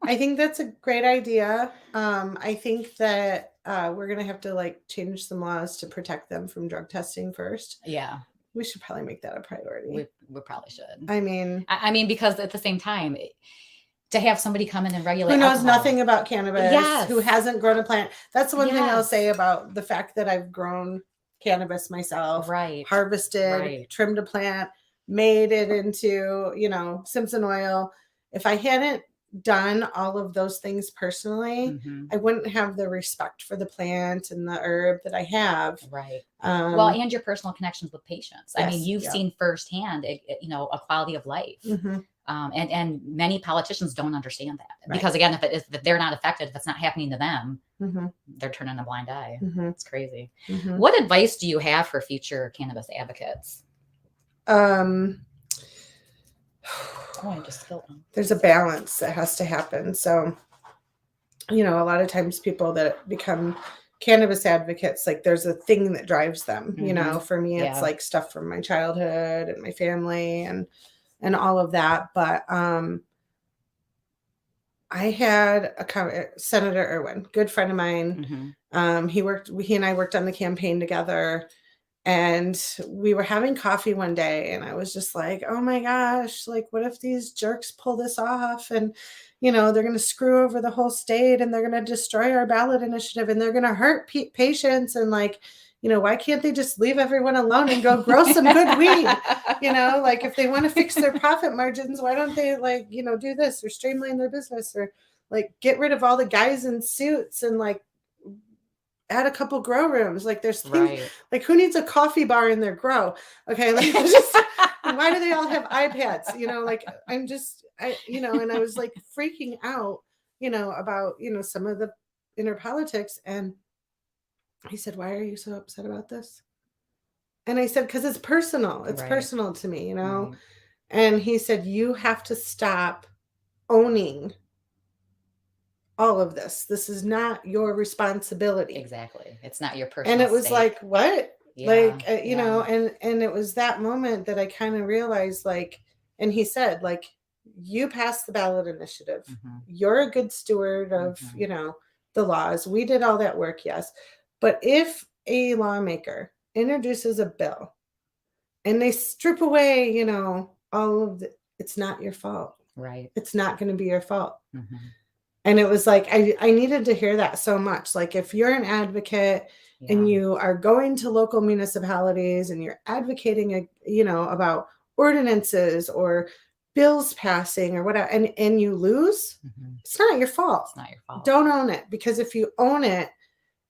C: I think that's a great idea. I think that we're gonna have to like change some laws to protect them from drug testing first.
A: Yeah,
C: We should probably make that a priority.
A: we probably should.
C: I mean,
A: because at the same time, to have somebody come in and regulate
C: who knows
A: alcohol,
C: nothing about cannabis,
A: Yes.
C: who hasn't grown a plant. That's the one thing I'll
A: Yes.
C: say about the fact that I've grown cannabis myself,
A: right?
C: harvested,
A: Right.
C: trimmed a plant, made it into, Simpson oil. If I hadn't done all of those things personally,
A: Mhm.
C: I wouldn't have the respect for the plant and the herb that I have.
A: Right.
C: Um,
A: Well, and your personal connections with patients. I mean,
C: Yes,
A: you've
C: yeah.
A: seen firsthand, a quality of life.
C: mhm.
A: And many politicians don't understand that
C: Right.
A: because again, if they're not affected, if it's not happening to them,
C: Mhm.
A: they're turning a blind eye.
C: Mhm.
A: It's crazy.
C: Mhm.
A: What advice do you have for future cannabis advocates? Oh, I just spilled one.
C: There's a balance that has to happen. So, a lot of times people that become cannabis advocates, like there's a thing that drives them.
A: Mhm.
C: For me, it's
A: Yeah.
C: like stuff from my childhood and my family and all of that. But I had Senator Irwin, good friend of mine.
A: Mhm.
C: He and I worked on the campaign together. And we were having coffee one day and I was just like, oh my gosh, like what if these jerks pull this off and, they're going to screw over the whole state and they're going to destroy our ballot initiative and they're going to hurt patients. And like, why can't they just leave everyone alone and go grow some good weed? Like if they want to fix their profit margins, why don't they like, do this or streamline their business or like get rid of all the guys in suits and like add a couple grow rooms. Like there's things
A: Right.
C: like who needs a coffee bar in their grow? Okay. Like why do they all have iPads? Like and I was like freaking out, about, some of the inner politics. And he said, why are you so upset about this? And I said, because it's personal. It's
A: Right.
C: personal to me,
A: Right.
C: And he said, you have to stop owning all of this. This is not your responsibility.
A: Exactly. It's not your personal
C: And it was
A: stake.
C: like, what?
A: Yeah,
C: Like,
A: yeah.
C: and it was that moment that I kind of realized, like, and he said, like, you passed the ballot initiative.
A: Mhm.
C: You're a good steward of,
A: Mhm.
C: the laws. We did all that work, yes. But if a lawmaker introduces a bill and they strip away, all of it's not your fault.
A: Right.
C: It's not going to be your fault.
A: Mhm.
C: And it was like, I needed to hear that so much. Like if you're an advocate and
A: Yeah.
C: you are going to local municipalities and you're advocating, about ordinances or bills passing or whatever, and you lose,
A: Mhm.
C: it's not your fault.
A: It's not your fault.
C: Don't own it, because if you own it,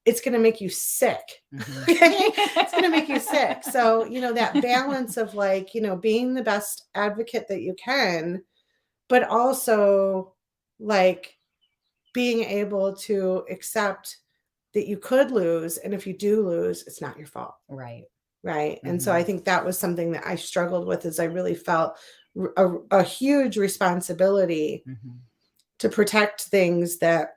C: it's going to make you sick.
A: Mhm.
C: Okay? It's going to make you sick. So, that balance of like, being the best advocate that you can, but also like being able to accept that you could lose. And if you do lose, it's not your fault.
A: Right.
C: Right. And so I think that was something that I struggled with, is I really felt a huge responsibility
A: Mhm.
C: to protect things that,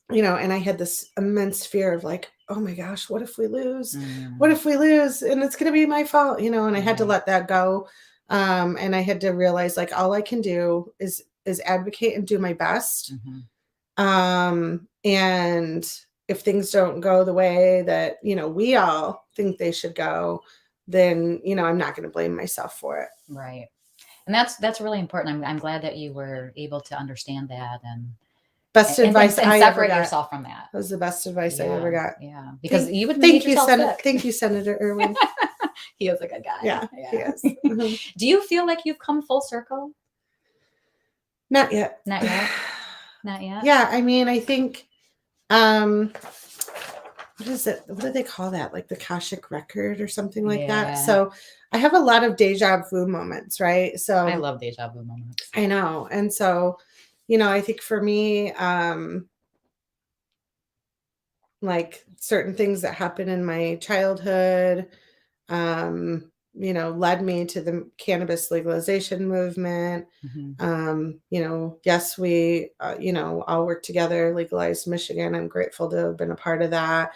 C: and I had this immense fear of like, oh my gosh, what if we lose?
A: Mhm.
C: What if we lose? And it's going to be my fault, and I had to
A: Right.
C: let that go. And I had to realize like all I can do is advocate and do my best.
A: Mhm.
C: And if things don't go the way that, we all think they should go, then, I'm not going to blame myself for it.
A: Right. And that's really important. I'm glad that you were able to understand that and
C: Best advice
A: and
C: I ever
A: separate
C: got.
A: yourself from that.
C: That was the best advice I ever got.
A: Yeah. Because you would
C: Thank
A: make
C: you,
A: yourself sick.
C: Thank you, Senator Irwin.
A: He is a good guy.
C: Yeah, he is. Mhm.
A: Do you feel like you've come full circle?
C: Not yet.
A: Not yet. Not yet.
C: Yeah, I mean, I think, what is it? What do they call that? Like the Akashic record or something like that.
A: Yeah.
C: So I have a lot of deja vu moments, right? So
A: I love deja vu moments.
C: I know. And so, I think for me, like certain things that happened in my childhood, led me to the cannabis legalization movement. Yes, we, all work together, legalized Michigan. I'm grateful to have been a part of that.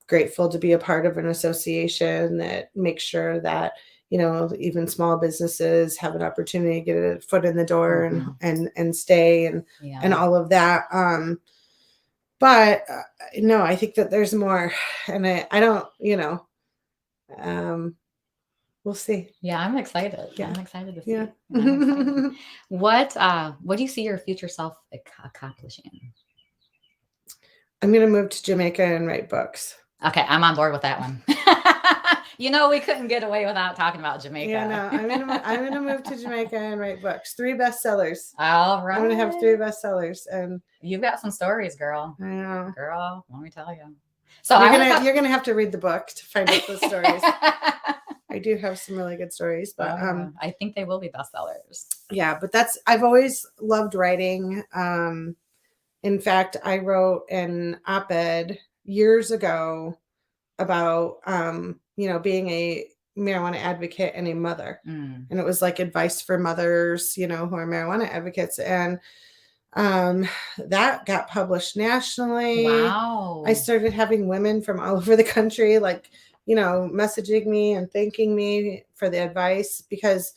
C: Grateful to be a part of an association that makes sure that, even small businesses have an opportunity to get a foot in the door and stay and all of that. But no, I think that there's more, and I don't, we'll see.
A: Yeah, I'm excited.
C: Yeah.
A: I'm excited to see.
C: Yeah.
A: I'm excited. What do you see your future self accomplishing?
C: I'm going to move to Jamaica and write books.
A: Okay, I'm on board with that one. We couldn't get away without talking about Jamaica.
C: Yeah, no, I'm gonna move to Jamaica and write books. 3 bestsellers.
A: All right.
C: I'm gonna have 3 bestsellers, and
A: you've got some stories, girl.
C: I know,
A: girl. Let me tell you. So
C: you're gonna have to read the book to find out the stories. I do have some really good stories, but
A: I think they will be bestsellers.
C: Yeah, but I've always loved writing. In fact, I wrote an op-ed years ago about being a marijuana advocate and a mother. And it was like advice for mothers, who are marijuana advocates. And that got published nationally.
A: Wow.
C: I started having women from all over the country, messaging me and thanking me for the advice because,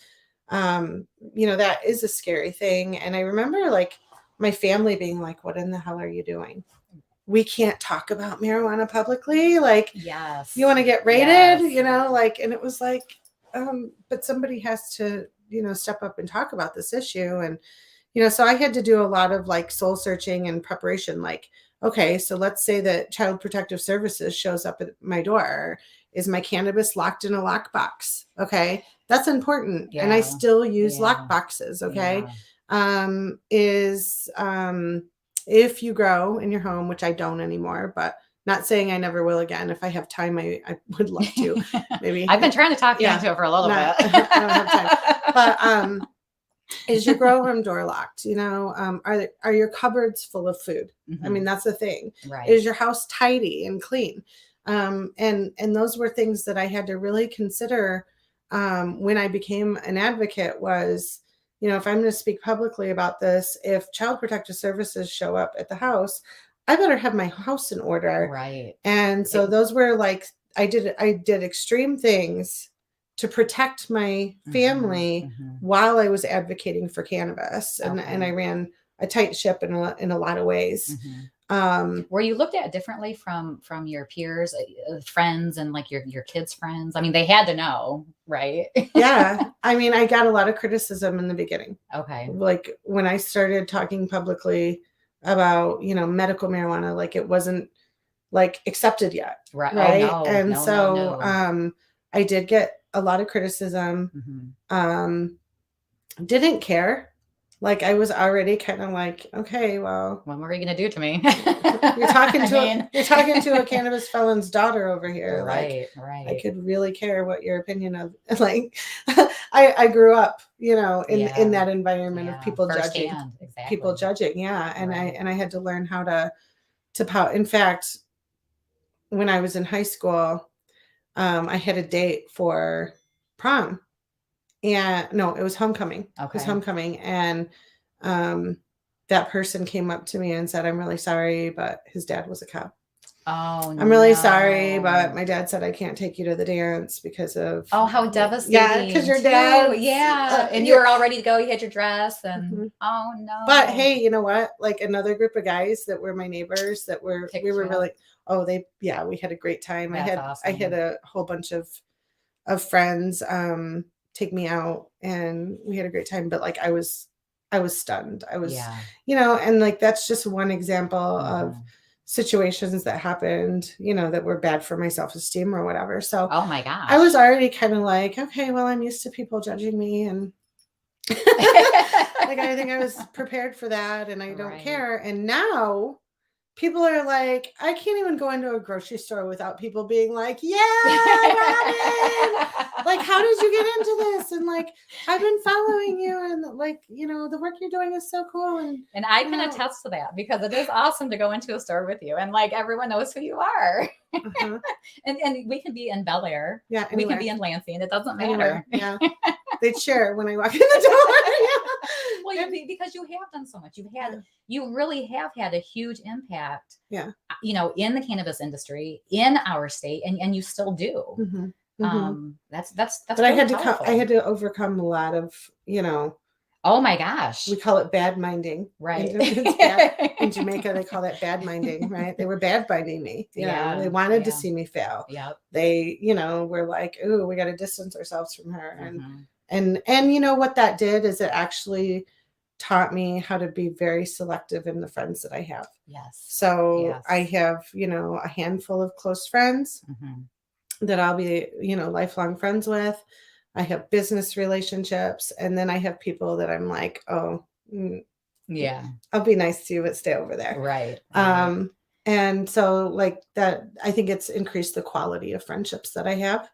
C: that is a scary thing. And I remember my family being like, what in the hell are you doing? We can't talk about marijuana publicly.
A: Yes.
C: You want to get rated, and it was but somebody has to, step up and talk about this issue. And, so I had to do a lot of soul searching and preparation. Okay, so let's say that Child Protective Services shows up at my door. Is my cannabis locked in a lockbox? Okay, that's important.
A: Yeah.
C: And I still use lockboxes. Okay.
A: Yeah.
C: If you grow in your home, which I don't anymore, but not saying I never will again. If I have time, I would love to. Maybe
A: I've been trying to talk you into it for a little bit.
C: I don't have time. But is your grow room door locked? Are your cupboards full of food? I mean, that's the thing.
A: Right.
C: Is your house tidy and clean? And those were things that I had to really consider when I became an advocate was, if I'm going to speak publicly about this, if Child Protective Services show up at the house, I better have my house in order.
A: Right.
C: And so those were I did extreme things to protect my family while I was advocating for cannabis. And I ran a tight ship in a lot of ways.
A: Were you looked at differently from your peers, friends, and your kids' friends? I mean, they had to know, right?
C: Yeah. I mean, I got a lot of criticism in the beginning.
A: Okay.
C: When I started talking publicly about, medical marijuana, it wasn't accepted yet.
A: Right.
C: Right.
A: Oh, no,
C: And
A: no.
C: I did get a lot of criticism. Didn't care. I was already kind of okay, well,
A: what were you going to do to me?
C: you're talking to a cannabis felon's daughter over here.
A: Right.
C: I could really care what your opinion of, I grew up, in that environment of people judging, people judging. Yeah. And I had to learn how to pout. In fact, when I was in high school, I had a date for prom. And no, it was homecoming.
A: Okay.
C: It was homecoming. And that person came up to me and said, I'm really sorry, but his dad was a cop.
A: Oh,
C: I'm really sorry, but my dad said I can't take you to the dance because of...
A: Oh, how devastating.
C: Yeah, because your dad...
A: Yeah, and you were all ready to go. You had your dress and... Oh, no.
C: But hey, you know what? Another group of guys that were my neighbors that were... We were really... Oh, we had a great time.
A: That's awesome.
C: I had a whole bunch of friends take me out and we had a great time. But I was stunned. I was, and that's just one example of situations that happened, that were bad for my self-esteem or whatever. So,
A: oh my gosh,
C: I was already kind of okay, well, I'm used to people judging me and I think I was prepared for that and I don't care. And now people are like, I can't even go into a grocery store without people being like, yeah, Robin, like, how did you get into this? And like, I've been following you, and like, the work you're doing is so cool.
A: And I can attest to that, because it is awesome to go into a store with you, and like everyone knows who you are.
C: Uh-huh.
A: and we can be in Bel Air.
C: Yeah,
A: we can be in Lansing. It doesn't matter.
C: Yeah, they cheer when I walk in the door.
A: Well, because you have done so much. You really have had a huge impact.
C: Yeah.
A: In the cannabis industry in our state, and you still do.
C: Mm-hmm. Mm-hmm.
A: That's.
C: But
A: really
C: I had to overcome a lot of,
A: Oh my gosh.
C: we call it bad minding,
A: right?
C: In Jamaica, they call that bad minding, right? They were bad minding me. They wanted to see me fail.
A: Yep.
C: They, were like, "Ooh, we got to distance ourselves from her,"
A: Mm-hmm.
C: and what that did is it actually taught me how to be very selective in the friends that I have.
A: Yes.
C: So I have, a handful of close friends that I'll be, lifelong friends with. I have business relationships, and then I have people that I'm like, oh,
A: yeah,
C: I'll be nice to you, but stay over there.
A: Right.
C: And so like that, I think it's increased the quality of friendships that I have.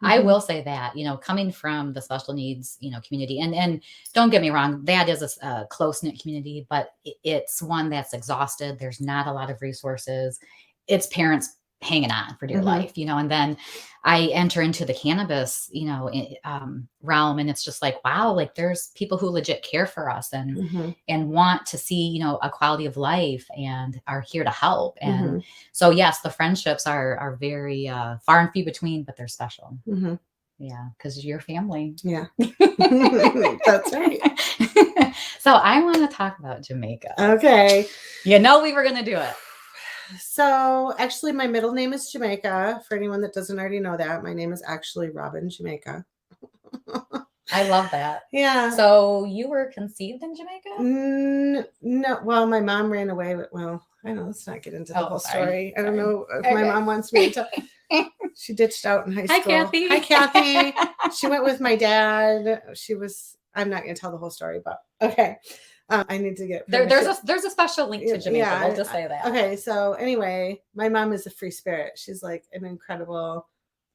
A: I will say that, coming from the special needs, community, and don't get me wrong, that is a close-knit community, but it's one that's exhausted. There's not a lot of resources. It's parents hanging on for dear life, and then I enter into the cannabis, realm, and it's just like, wow, like there's people who legit care for us and want to see, a quality of life and are here to help. And so, yes, the friendships are very far and few between, but they're special. Yeah, because you're family.
C: Yeah, that's right.
A: So I want to talk about Jamaica.
C: Okay.
A: We were going to do it.
C: So actually my middle name is Jamaica. For anyone that doesn't already know that, my name is actually Robin Jamaica.
A: I love that.
C: Yeah.
A: So you were conceived in Jamaica?
C: No. Well, my mom ran away. Well, I don't know. Let's not get into the whole story. I don't know if my mom wants me to. She ditched out in high school.
A: Hi, Kathy.
C: She went with my dad. I'm not going to tell the whole story, but okay. I need to get
A: there's a special link to Jamaica. We'll just say that.
C: Okay, so anyway, my mom is a free spirit. She's like an incredible,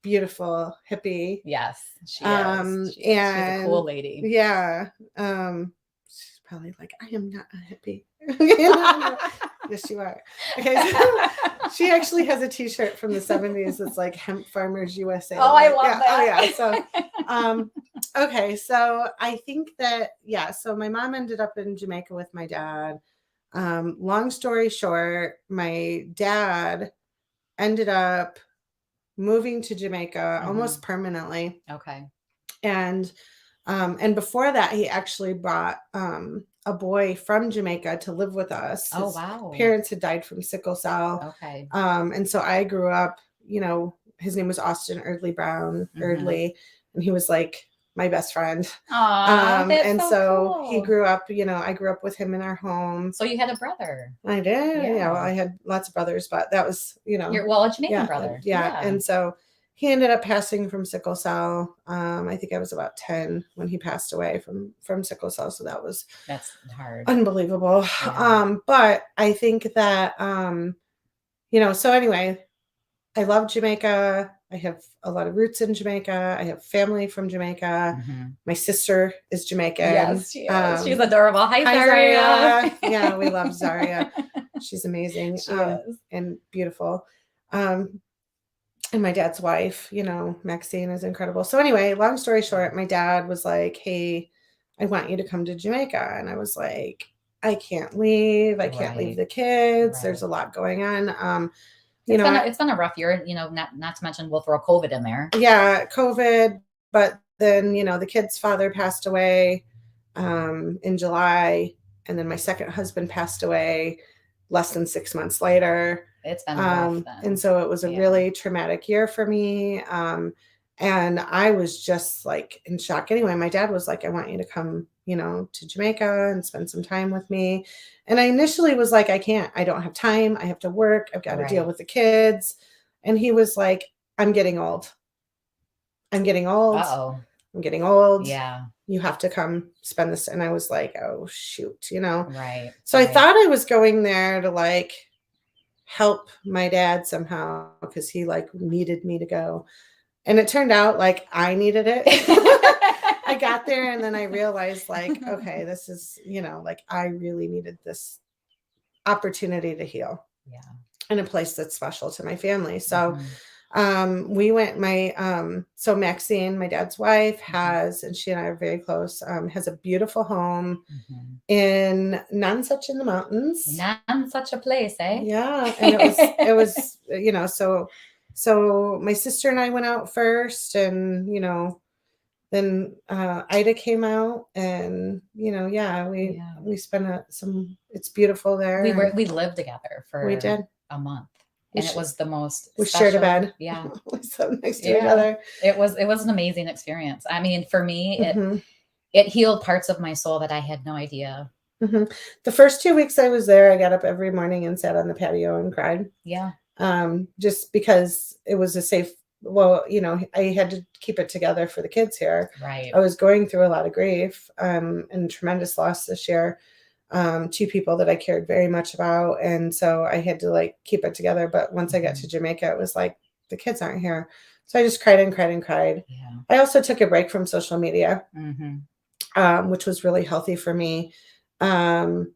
C: beautiful hippie.
A: Yes, she is. She's a cool lady.
C: Yeah. She's probably like, I am not a hippie. Yes, you are. Okay, so she actually has a T-shirt from the 70s that's like Hemp Farmers USA.
A: Oh, I love that.
C: Oh yeah. So okay, so I think that so my mom ended up in Jamaica with my dad. Long story short, my dad ended up moving to Jamaica almost permanently.
A: Okay.
C: And before that, he actually brought a boy from Jamaica to live with us.
A: Oh, wow.
C: Parents had died from sickle cell.
A: Okay.
C: And so I grew up, his name was Austin Eardley Brown, Eardley, and he was like my best friend.
A: Aww,
C: and so
A: cool.
C: he grew up, I grew up with him in our home.
A: So you had a brother.
C: I did. Yeah. Well, I had lots of brothers, but that was,
A: a Jamaican brother.
C: Yeah. And so he ended up passing from sickle cell. I think I was about 10 when he passed away from sickle cell. So that's
A: hard.
C: Unbelievable. Yeah. But I think that, so anyway, I love Jamaica. I have a lot of roots in Jamaica. I have family from Jamaica. My sister is Jamaican.
A: Yes, she is. She's adorable. Hi, Zaria.
C: Yeah, we love Zaria. She's amazing.
A: She is.
C: And beautiful. And my dad's wife, Maxine, is incredible. So anyway, long story short, my dad was like, hey, I want you to come to Jamaica. And I was like, I can't leave. I can't leave the kids. Right. There's a lot going on.
A: It's been a rough year, not to mention we'll throw COVID in there.
C: Yeah, COVID. But then, the kid's father passed away in July. And then my second husband passed away less than 6 months later.
A: It's been rough then.
C: And so it was a really traumatic year for me. And I was just like in shock. Anyway, my dad was like, I want you to come, to Jamaica and spend some time with me. And I initially was like, I can't, I don't have time. I have to work. I've got to deal with the kids. And he was like, I'm getting old.
A: Uh-oh.
C: I'm getting old.
A: Yeah.
C: You have to come spend this. And I was like, oh shoot,
A: Right.
C: So I thought I was going there to like help my dad somehow because he like needed me to go. And it turned out like I needed it. I got there and then I realized like, okay, this is, like I really needed this opportunity to heal.
A: Yeah.
C: In a place that's special to my family. So we went, so Maxine, my dad's wife, has, and she and I are very close, has a beautiful home in none such in the mountains.
A: None such a place, eh?
C: Yeah. And it was, so my sister and I went out first, and, then Ida came out, and, we spent it's beautiful there.
A: We lived together for
C: We did.
A: a month. And it was the most
C: we shared a bed.
A: Yeah.
C: We slept next to each other.
A: It was an amazing experience. I mean, for me, it healed parts of my soul that I had no idea.
C: The first 2 weeks I was there, I got up every morning and sat on the patio and cried.
A: Yeah.
C: Just because it was a safe, I had to keep it together for the kids here.
A: Right.
C: I was going through a lot of grief and tremendous loss this year. 2 people that I cared very much about. And so I had to like keep it together. But once I got to Jamaica, it was like the kids aren't here. So I just cried and cried and cried.
A: Yeah.
C: I also took a break from social media, which was really healthy for me. And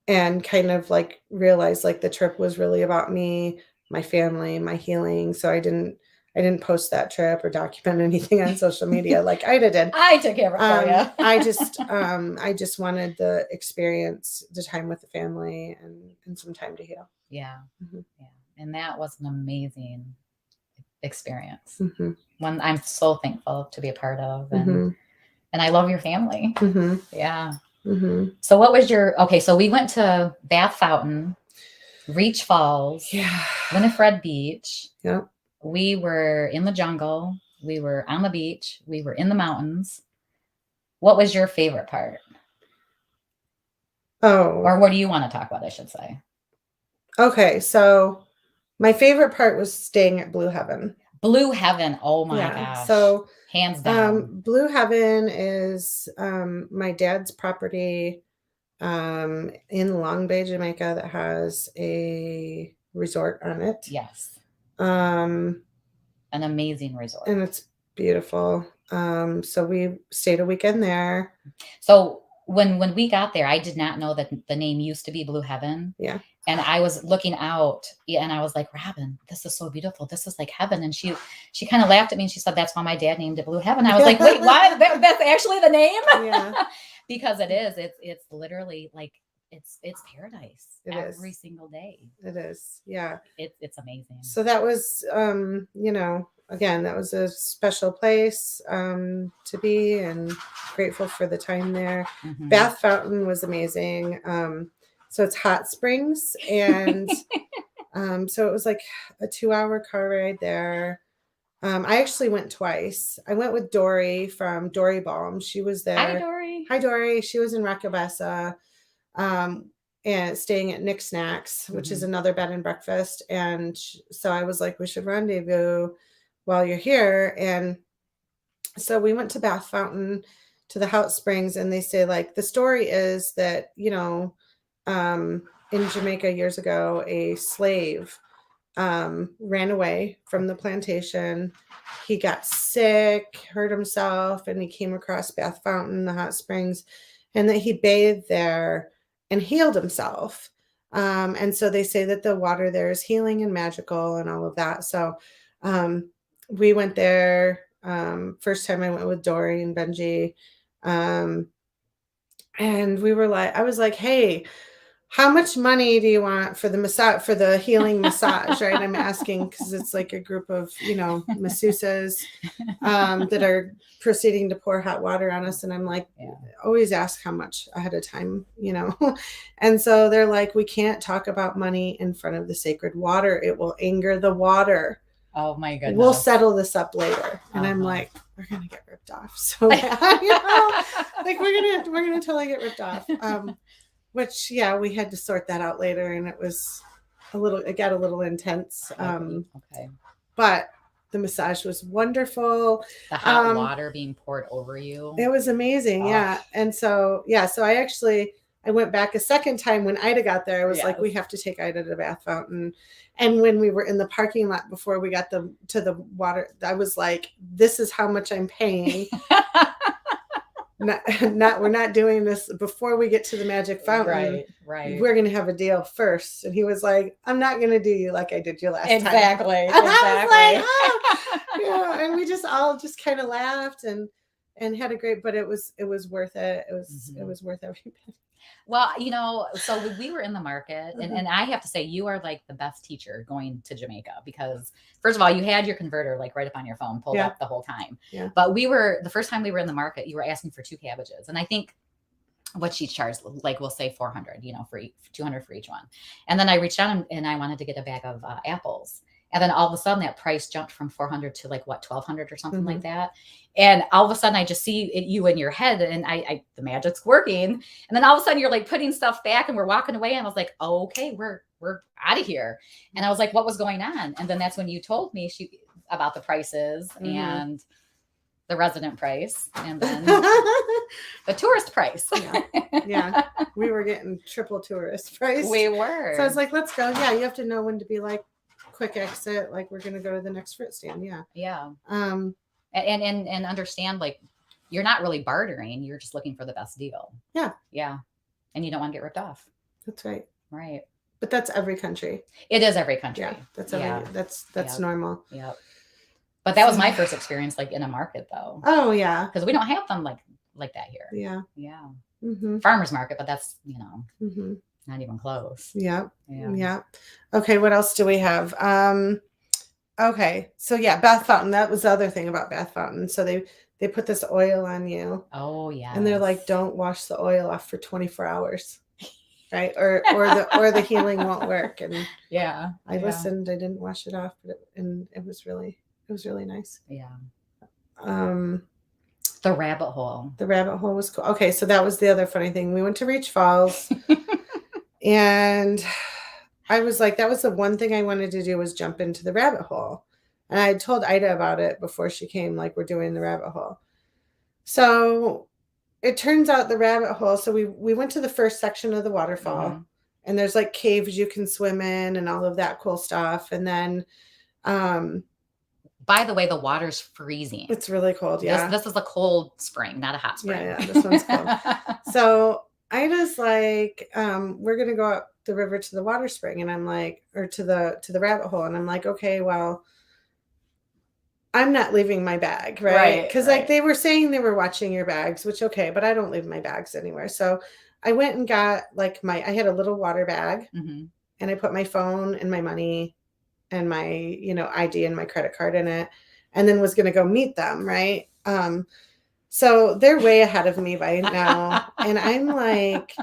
C: kind of like realized like the trip was really about me, my family, my healing. So I didn't post that trip or document anything on social media like Ida did.
A: I took care of it for you.
C: I just wanted the experience, the time with the family, and some time to heal.
A: Yeah. Yeah. And that was an amazing experience. One I'm so thankful to be a part of. And I love your family. Yeah. So what was so we went to Bath Fountain, Reach Falls, Winifred Beach.
C: Yeah.
A: We were in the jungle. We were on the beach. We were in the mountains. What was your favorite part?
C: Oh.
A: Or what do you want to talk about, I should say?
C: Okay. So my favorite part was staying at Blue Heaven.
A: Blue Heaven. Oh my gosh.
C: So
A: hands down.
C: Blue Heaven is my dad's property in Long Bay, Jamaica, that has a resort on it.
A: Yes. An amazing resort.
C: And it's beautiful. So we stayed a weekend there.
A: So when we got there, I did not know that the name used to be Blue Heaven.
C: Yeah.
A: And I was looking out and I was like, Robin, this is so beautiful. This is like heaven. And she kind of laughed at me and she said, that's why my dad named it Blue Heaven. I was like, wait, what? That's actually the name? Yeah. Because it is. It's literally like it's paradise every single day.
C: It is. Yeah.
A: It's amazing.
C: So that was again, that was a special place to be, and grateful for the time there. Bath Fountain was amazing. So it's hot springs, and so it was like a 2-hour car ride there. I actually went twice. I went with Dory from Dory Balm. She was there.
A: Hi, Dory.
C: Hi, Dory. She was in Rakabessa, and staying at Nick Snacks, which is another bed and breakfast. And so I was like, we should rendezvous while you're here. And so we went to Bath Fountain, to the hot springs, and they say like the story is that, in Jamaica years ago, a slave ran away from the plantation. He got sick, hurt himself, and he came across Bath Fountain, the hot springs, and that he bathed there and healed himself. And so they say that the water there is healing and magical and all of that. So we went there. First time I went with Dory and Benji. And I was like, hey, how much money do you want for the massage, for the healing massage? Right. I'm asking because it's like a group of, masseuses that are proceeding to pour hot water on us. And I'm like, always ask how much ahead of time, And so they're like, we can't talk about money in front of the sacred water. It will anger the water.
A: Oh my goodness.
C: We'll settle this up later. And I'm like, we're going to get ripped off. So like we're going to totally get ripped off. Which, we had to sort that out later, and it got a little intense.
A: Okay.
C: But the massage was wonderful.
A: The hot water being poured over you.
C: It was amazing. Yeah. And so, I I went back a second time when Ida got there. I was like, we have to take Ida to the bath fountain. And when we were in the parking lot before we got to the water, I was like, this is how much I'm paying. We're not doing this before we get to the magic fountain.
A: Right.
C: We're gonna have a deal first. And he was like, I'm not gonna do you like I did you last time.
A: Exactly.
C: I was like, oh. Yeah, and we just all just kind of laughed and had a great, but it was worth it. It was worth every bit.
A: Well, so we were in the market, and I have to say, you are like the best teacher going to Jamaica, because first of all, you had your converter like right up on your phone, pulled up the whole time.
C: Yeah.
A: But the first time we were in the market, you were asking for 2 cabbages, and I think what she charged, like we'll say 400, for 200 for each one. And then I reached out and I wanted to get a bag of apples. And then all of a sudden that price jumped from 400 to like what, 1,200 or something like that. And all of a sudden I just see you in your head, and I the magic's working. And then all of a sudden you're like putting stuff back and we're walking away. And I was like, oh, okay, we're out of here. And I was like, what was going on? And then that's when you told me about the prices and the resident price, and then the tourist price.
C: Yeah. We were getting triple tourist price.
A: We were.
C: So I was like, let's go. Yeah. You have to know when to be like, quick exit, like we're gonna go to the next fruit stand.
A: Yeah. And understand, like, you're not really bartering, you're just looking for the best deal. Yeah. And you don't want to get ripped off.
C: That's right. But that's every country.
A: It is every country.
C: That's that's normal.
A: But that was my first experience, like in a market, though.
C: Oh yeah,
A: because we don't have them like that here.
C: Yeah.
A: Farmers market, but that's not even close.
C: Yeah. Okay, what else do we have? Okay, so bath fountain. That was the other thing about bath fountain. So they put this oil on you.
A: Oh yeah.
C: And they're like, don't wash the oil off for 24 hours, right? Or the healing won't work. And I listened. I didn't wash it off, but it was really nice.
A: Yeah. The rabbit hole.
C: The rabbit hole was cool. Okay, so that was the other funny thing. We went to Reach Falls. And I was like, that was the one thing I wanted to do, was jump into the rabbit hole. And I had told Ida about it before she came, like, we're doing the rabbit hole. So it turns out the rabbit hole. So we went to the first section of the waterfall, and there's like caves you can swim in and all of that cool stuff. And then,
A: by the way, the water's freezing.
C: It's really cold. Yeah.
A: This is a cold spring, not a hot spring.
C: Yeah. This one's cold. So Ida's like, we're going to go up the river to the water spring. And I'm like, or to the rabbit hole. And I'm like, okay, well, I'm not leaving my bag. Right. Cause like they were saying they were watching your bags, which, okay, but I don't leave my bags anywhere. So I went and got like I had a little water bag, and I put my phone and my money and my, ID and my credit card in it, and then was going to go meet them. Right. So they're way ahead of me by now. And I'm like,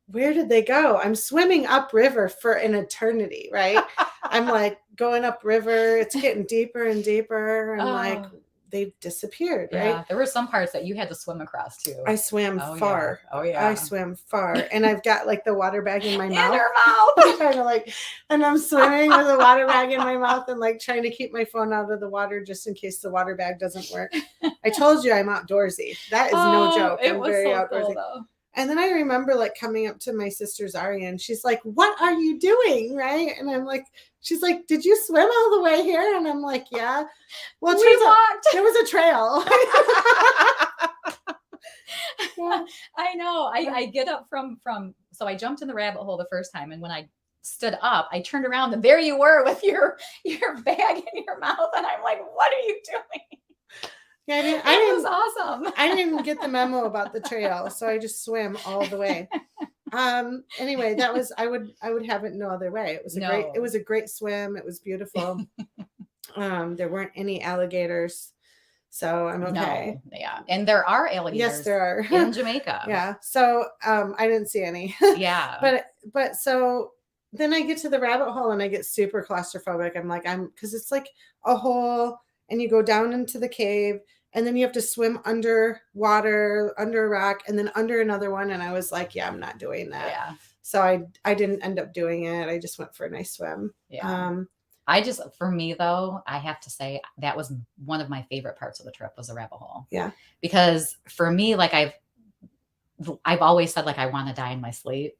C: where did they go? I'm swimming upriver for an eternity, right? I'm like going upriver. It's getting deeper and deeper. I'm like, they've disappeared, right?
A: Yeah, there were some parts that you had to swim across too.
C: I swam far.
A: Yeah. Oh yeah.
C: I swam far. And I've got like the water bag in my mouth.
A: In her mouth.
C: Kind of like, and I'm swimming with a water bag in my mouth and like trying to keep my phone out of the water just in case the water bag doesn't work. I told you I'm outdoorsy. That is no joke. I'm very outdoorsy. Cool, and then I remember like coming up to my sister's Aria, and she's like, what are you doing? Right. And I'm like, she's like, did you swim all the way here? And I'm like, yeah. Well, there was a trail.
A: Yeah. I know. I get up from, so I jumped in the rabbit hole the first time. And when I stood up, I turned around and there you were with your bag in your mouth. And I'm like, what are you doing?
C: Yeah, it
A: was awesome.
C: I didn't get the memo about the trail, so I just swam all the way. Anyway, that was I would have it no other way. It was a great swim. It was beautiful. There weren't any alligators, so I'm okay.
A: No, yeah, and there are alligators.
C: Yes, there are
A: in Jamaica.
C: Yeah, so I didn't see any.
A: Yeah,
C: but so then I get to the rabbit hole and I get super claustrophobic. I'm like, because it's like a hole. And you go down into the cave, and then you have to swim under water, under a rock, and then under another one. And I was like, yeah, I'm not doing that.
A: Yeah.
C: So I didn't end up doing it. I just went for a nice swim.
A: Yeah. For me though, I have to say that was one of my favorite parts of the trip was the rabbit hole.
C: Yeah.
A: Because for me, like I've always said, like, I want to die in my sleep.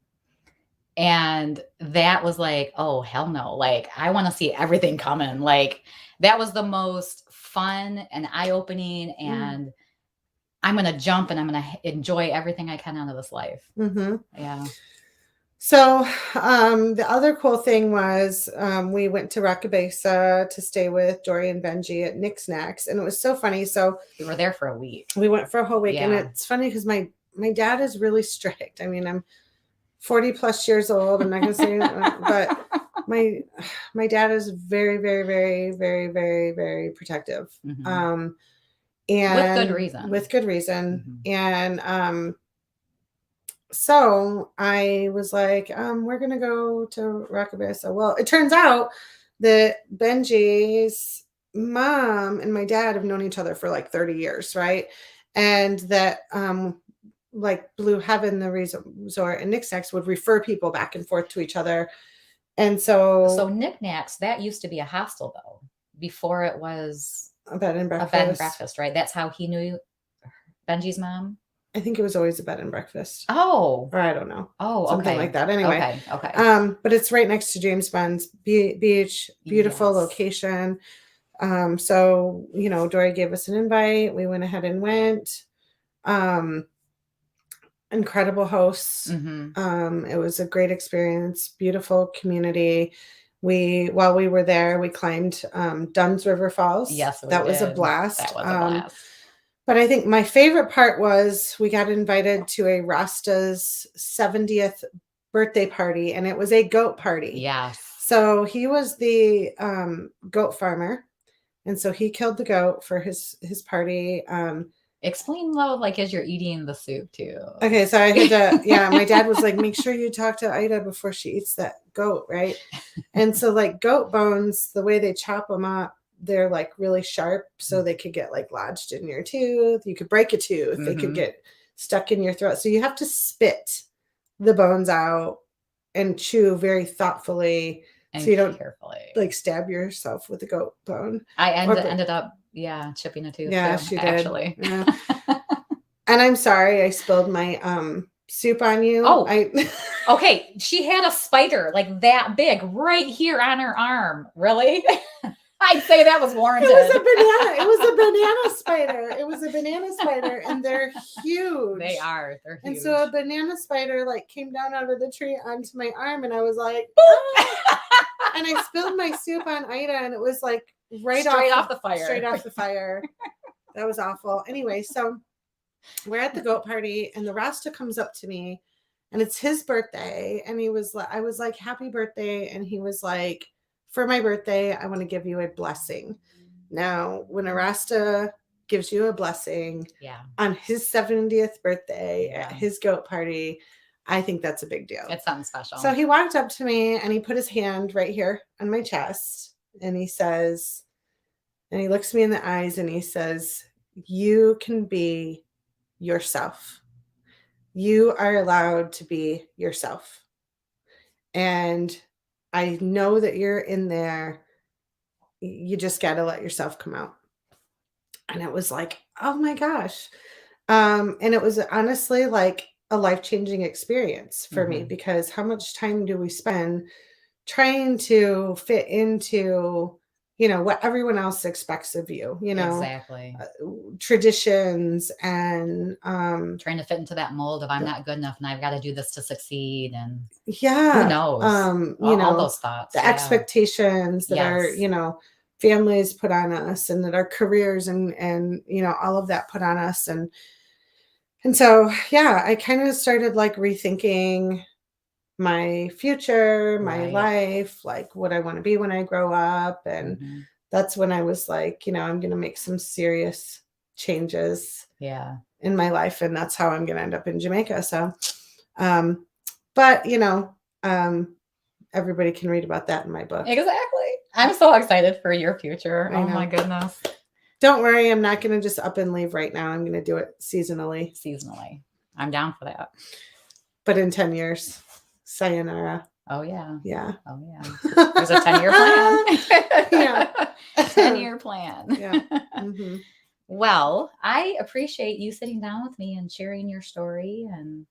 A: And that was like, oh, hell no. Like, I want to see everything coming. Like, that was the most fun and eye-opening. And I'm going to jump and I'm going to enjoy everything I can out of this life.
C: Mm-hmm.
A: Yeah.
C: So the other cool thing was we went to Rockabesa to stay with Dory and Benji at Nick Snacks. And it was so funny. So
A: we were there for a week.
C: We went for a whole week.
A: Yeah.
C: And it's funny because my dad is really strict. I mean, I'm 40 plus years old. I'm not going to say but my dad is very, very, very, very, very, very protective.
A: Mm-hmm.
C: And with good reason. Mm-hmm. And so I was like, we're going to go to Rockabesa. Well, it turns out that Benji's mom and my dad have known each other for like 30 years, right? And that like Blue Heaven, the resort, and Nick Snacks would refer people back and forth to each other. And so
A: Nick Snacks, that used to be a hostel though, before it was
C: a bed and breakfast.
A: A bed and breakfast, right? That's how he knew Benji's mom.
C: I think it was always a bed and breakfast.
A: Oh,
C: or I don't know.
A: Oh,
C: something like that. Anyway,
A: okay.
C: But it's right next to James Bond's beach, beautiful location. So Dory gave us an invite. We went ahead and went. Incredible hosts. Mm-hmm. It was a great experience. Beautiful community. While we were there, we climbed Dunn's River Falls.
A: Yes,
C: that was a blast.
A: That was a blast.
C: But I think my favorite part was we got invited to a Rasta's 70th birthday party, and it was a goat party.
A: Yes.
C: So he was the goat farmer, and so he killed the goat for his party.
A: Explain though, like as you're eating the soup too.
C: Okay, so I had to, my dad was like, make sure you talk to Ida before she eats that goat, right? And so like goat bones, the way they chop them up, they're like really sharp, so they could get like lodged in your tooth. You could break a tooth. Mm-hmm. They could get stuck in your throat. So you have to spit the bones out and chew very thoughtfully, and so you don't carefully like stab yourself with a goat bone.
A: I ended up chipping a tooth.
C: Yeah,
A: too,
C: she did.
A: Actually.
C: Yeah. And I'm sorry I spilled my soup on you.
A: Oh, okay. She had a spider like that big right here on her arm. Really? I'd say that was warranted.
C: It was a banana. It was a banana spider. It was a banana spider, and they're huge.
A: They are. They're huge.
C: And so a banana spider like came down out of the tree onto my arm, and I was like, and I spilled my soup on Ida, and it was like straight off the fire. Straight off the fire. That was awful. Anyway, so we're at the goat party, and the Rasta comes up to me, and it's his birthday, and I was like, happy birthday, and he was like, for my birthday, I want to give you a blessing. Now, when a Rasta gives you a blessing on his 70th birthday at his goat party, I think that's a big deal.
A: It's something special.
C: So he walked up to me and he put his hand right here on my chest, and he says, and he looks me in the eyes and he says, you can be yourself. You are allowed to be yourself. And I know that you're in there. You just got to let yourself come out. And it was like, oh my gosh. And it was honestly like a life-changing experience for me, because how much time do we spend trying to fit into, what everyone else expects of you,
A: exactly,
C: traditions, and
A: trying to fit into that mold of I'm not good enough and I've got to do this to succeed. And
C: who
A: knows, all those thoughts,
C: the expectations that are, families put on us, and that our careers and all of that put on us. And so, I kind of started like rethinking my future, my life, like what I want to be when I grow up. And that's when I was like, I'm going to make some serious changes in my life. And that's how I'm going to end up in Jamaica. So, but everybody can read about that in my book.
A: Exactly. I'm so excited for your future. Oh my goodness.
C: Don't worry. I'm not going to just up and leave right now. I'm going to do it seasonally.
A: I'm down for that.
C: But in 10 years, sayonara.
A: Oh, yeah.
C: Yeah.
A: Oh, yeah. There's a 10-year plan. 10-year plan.
C: Yeah. Mm-hmm.
A: Well, I appreciate you sitting down with me and sharing your story and,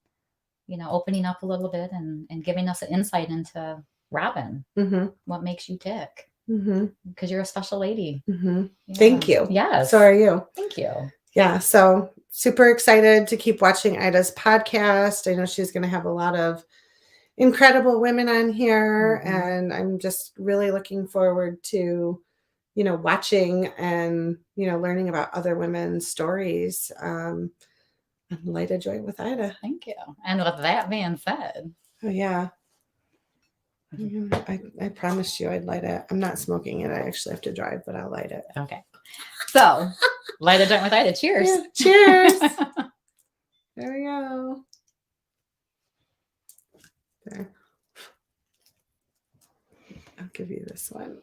A: opening up a little bit and giving us an insight into Robin,
C: Mm-hmm.
A: what makes you tick,
C: Mm-hmm.
A: because you're a special lady.
C: Mm-hmm.
A: Yeah.
C: Thank you.
A: Yes.
C: So are you.
A: Thank you.
C: Yeah. So super excited to keep watching Ida's podcast. I know she's going to have a lot of incredible women on here, and I'm just really looking forward to, watching and, learning about other women's stories. Light a joint with Ida.
A: Thank you. And with that being said,
C: Oh yeah. I promised you I'd light it. I'm not smoking it. I actually have to drive, but I'll light it.
A: okay. So, light a joint with Ida. Cheers.
C: Yeah, cheers. There we go. There. I'll give you this one.